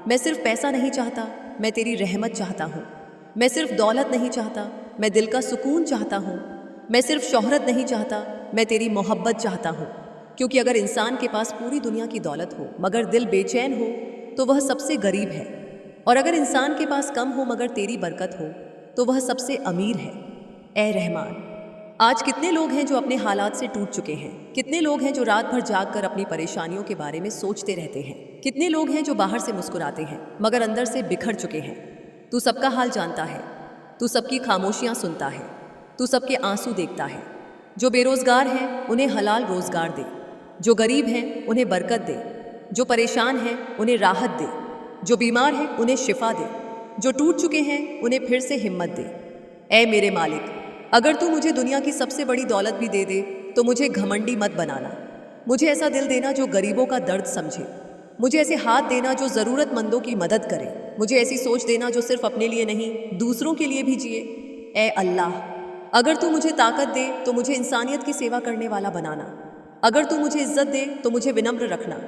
मैं सिर्फ पैसा नहीं चाहता, मैं तेरी रहमत चाहता हूँ। मैं सिर्फ दौलत नहीं चाहता, मैं दिल का सुकून चाहता हूँ। मैं सिर्फ शोहरत नहीं चाहता, मैं तेरी मोहब्बत चाहता हूँ। क्योंकि अगर इंसान के पास पूरी दुनिया की दौलत हो मगर दिल बेचैन हो तो वह सबसे गरीब है, और अगर इंसान के पास कम हो मगर तेरी बरकत हो तो वह सबसे अमीर है। ए रहमान, आज कितने लोग हैं जो अपने हालात से टूट चुके हैं। कितने लोग हैं जो रात भर जाग कर अपनी परेशानियों के बारे में सोचते रहते हैं। कितने लोग हैं जो बाहर से मुस्कुराते हैं मगर अंदर से बिखर चुके हैं। तू सबका हाल जानता है, तू सबकी खामोशियाँ सुनता है, तू सबके आंसू देखता है। जो बेरोजगार हैं उन्हें हलाल रोजगार दे, जो गरीब हैं उन्हें बरकत दे, जो परेशान हैं उन्हें राहत दे, जो बीमार हैं उन्हें शिफा दे, जो टूट चुके हैं उन्हें फिर से हिम्मत दे। ऐ मेरे मालिक, अगर तू मुझे दुनिया की सबसे बड़ी दौलत भी दे दे तो मुझे घमंडी मत बनाना। मुझे ऐसा दिल देना जो गरीबों का दर्द समझे। मुझे ऐसे हाथ देना जो ज़रूरतमंदों की मदद करे। मुझे ऐसी सोच देना जो सिर्फ अपने लिए नहीं दूसरों के लिए भी जिए। ऐ अल्लाह, अगर तू मुझे ताकत दे तो मुझे इंसानियत की सेवा करने वाला बनाना। अगर तू मुझे इज्जत दे तो मुझे विनम्र रखना।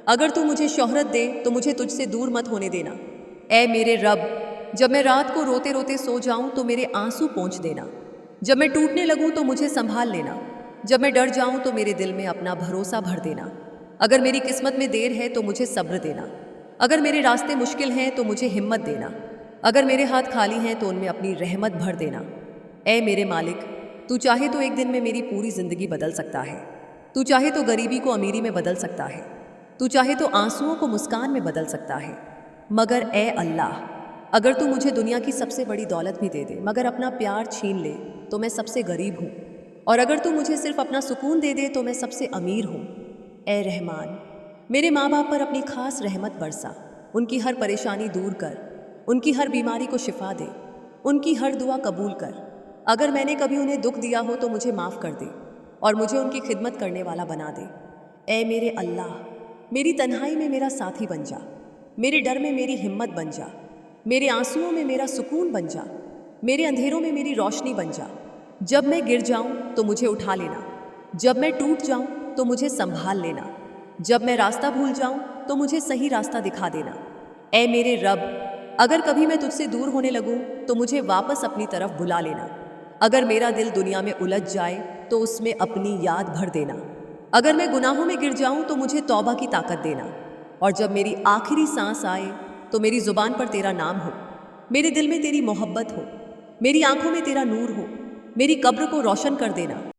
अगर तू मुझे शोहरत दे तो मुझे तुझसे दूर मत होने देना। ऐ मेरे रब, जब मैं रात को रोते रोते सो जाऊं तो मेरे आंसू पोंछ देना। जब मैं टूटने लगूं तो मुझे संभाल लेना। जब मैं डर जाऊं तो मेरे दिल में अपना भरोसा भर देना। अगर मेरी किस्मत में देर है तो मुझे सब्र देना। अगर मेरे रास्ते मुश्किल हैं तो मुझे हिम्मत देना। अगर मेरे हाथ खाली हैं तो उनमें अपनी रहमत भर देना। ऐ मेरे मालिक, तू चाहे तो एक दिन में मेरी पूरी ज़िंदगी बदल सकता है। तू चाहे तो गरीबी को अमीरी में बदल सकता है। तू चाहे तो आंसुओं को मुस्कान में बदल सकता है। मगर ए अल्लाह, अगर तू मुझे दुनिया की सबसे बड़ी दौलत भी दे दे मगर अपना प्यार छीन ले तो मैं सबसे गरीब हूँ, और अगर तू मुझे सिर्फ अपना सुकून दे दे तो मैं सबसे अमीर हूँ। ए रहमान, मेरे माँ बाप पर अपनी खास रहमत बरसा। उनकी हर परेशानी दूर कर, उनकी हर बीमारी को शिफा दे, उनकी हर दुआ कबूल कर। अगर मैंने कभी उन्हें दुख दिया हो तो मुझे माफ़ कर दे और मुझे उनकी खिदमत करने वाला बना दे। ए मेरे अल्लाह, मेरी तन्हाई में मेरा साथी बन जा, मेरे डर में मेरी हिम्मत बन जा, मेरे आंसुओं में मेरा सुकून बन जा, मेरे अंधेरों में मेरी रोशनी बन जा। जब मैं गिर जाऊं तो मुझे उठा लेना, जब मैं टूट जाऊं तो मुझे संभाल लेना, जब मैं रास्ता भूल जाऊं तो मुझे सही रास्ता दिखा देना। ऐ मेरे रब, अगर कभी मैं तुझसे दूर होने लगूं तो मुझे वापस अपनी तरफ बुला लेना। अगर मेरा दिल दुनिया में उलझ जाए तो उसमें अपनी याद भर देना। अगर मैं गुनाहों में गिर जाऊं तो मुझे तौबा की ताकत देना, और जब मेरी आखिरी सांस आए तो मेरी ज़ुबान पर तेरा नाम हो, मेरे दिल में तेरी मोहब्बत हो, मेरी आंखों में तेरा नूर हो, मेरी कब्र को रोशन कर देना।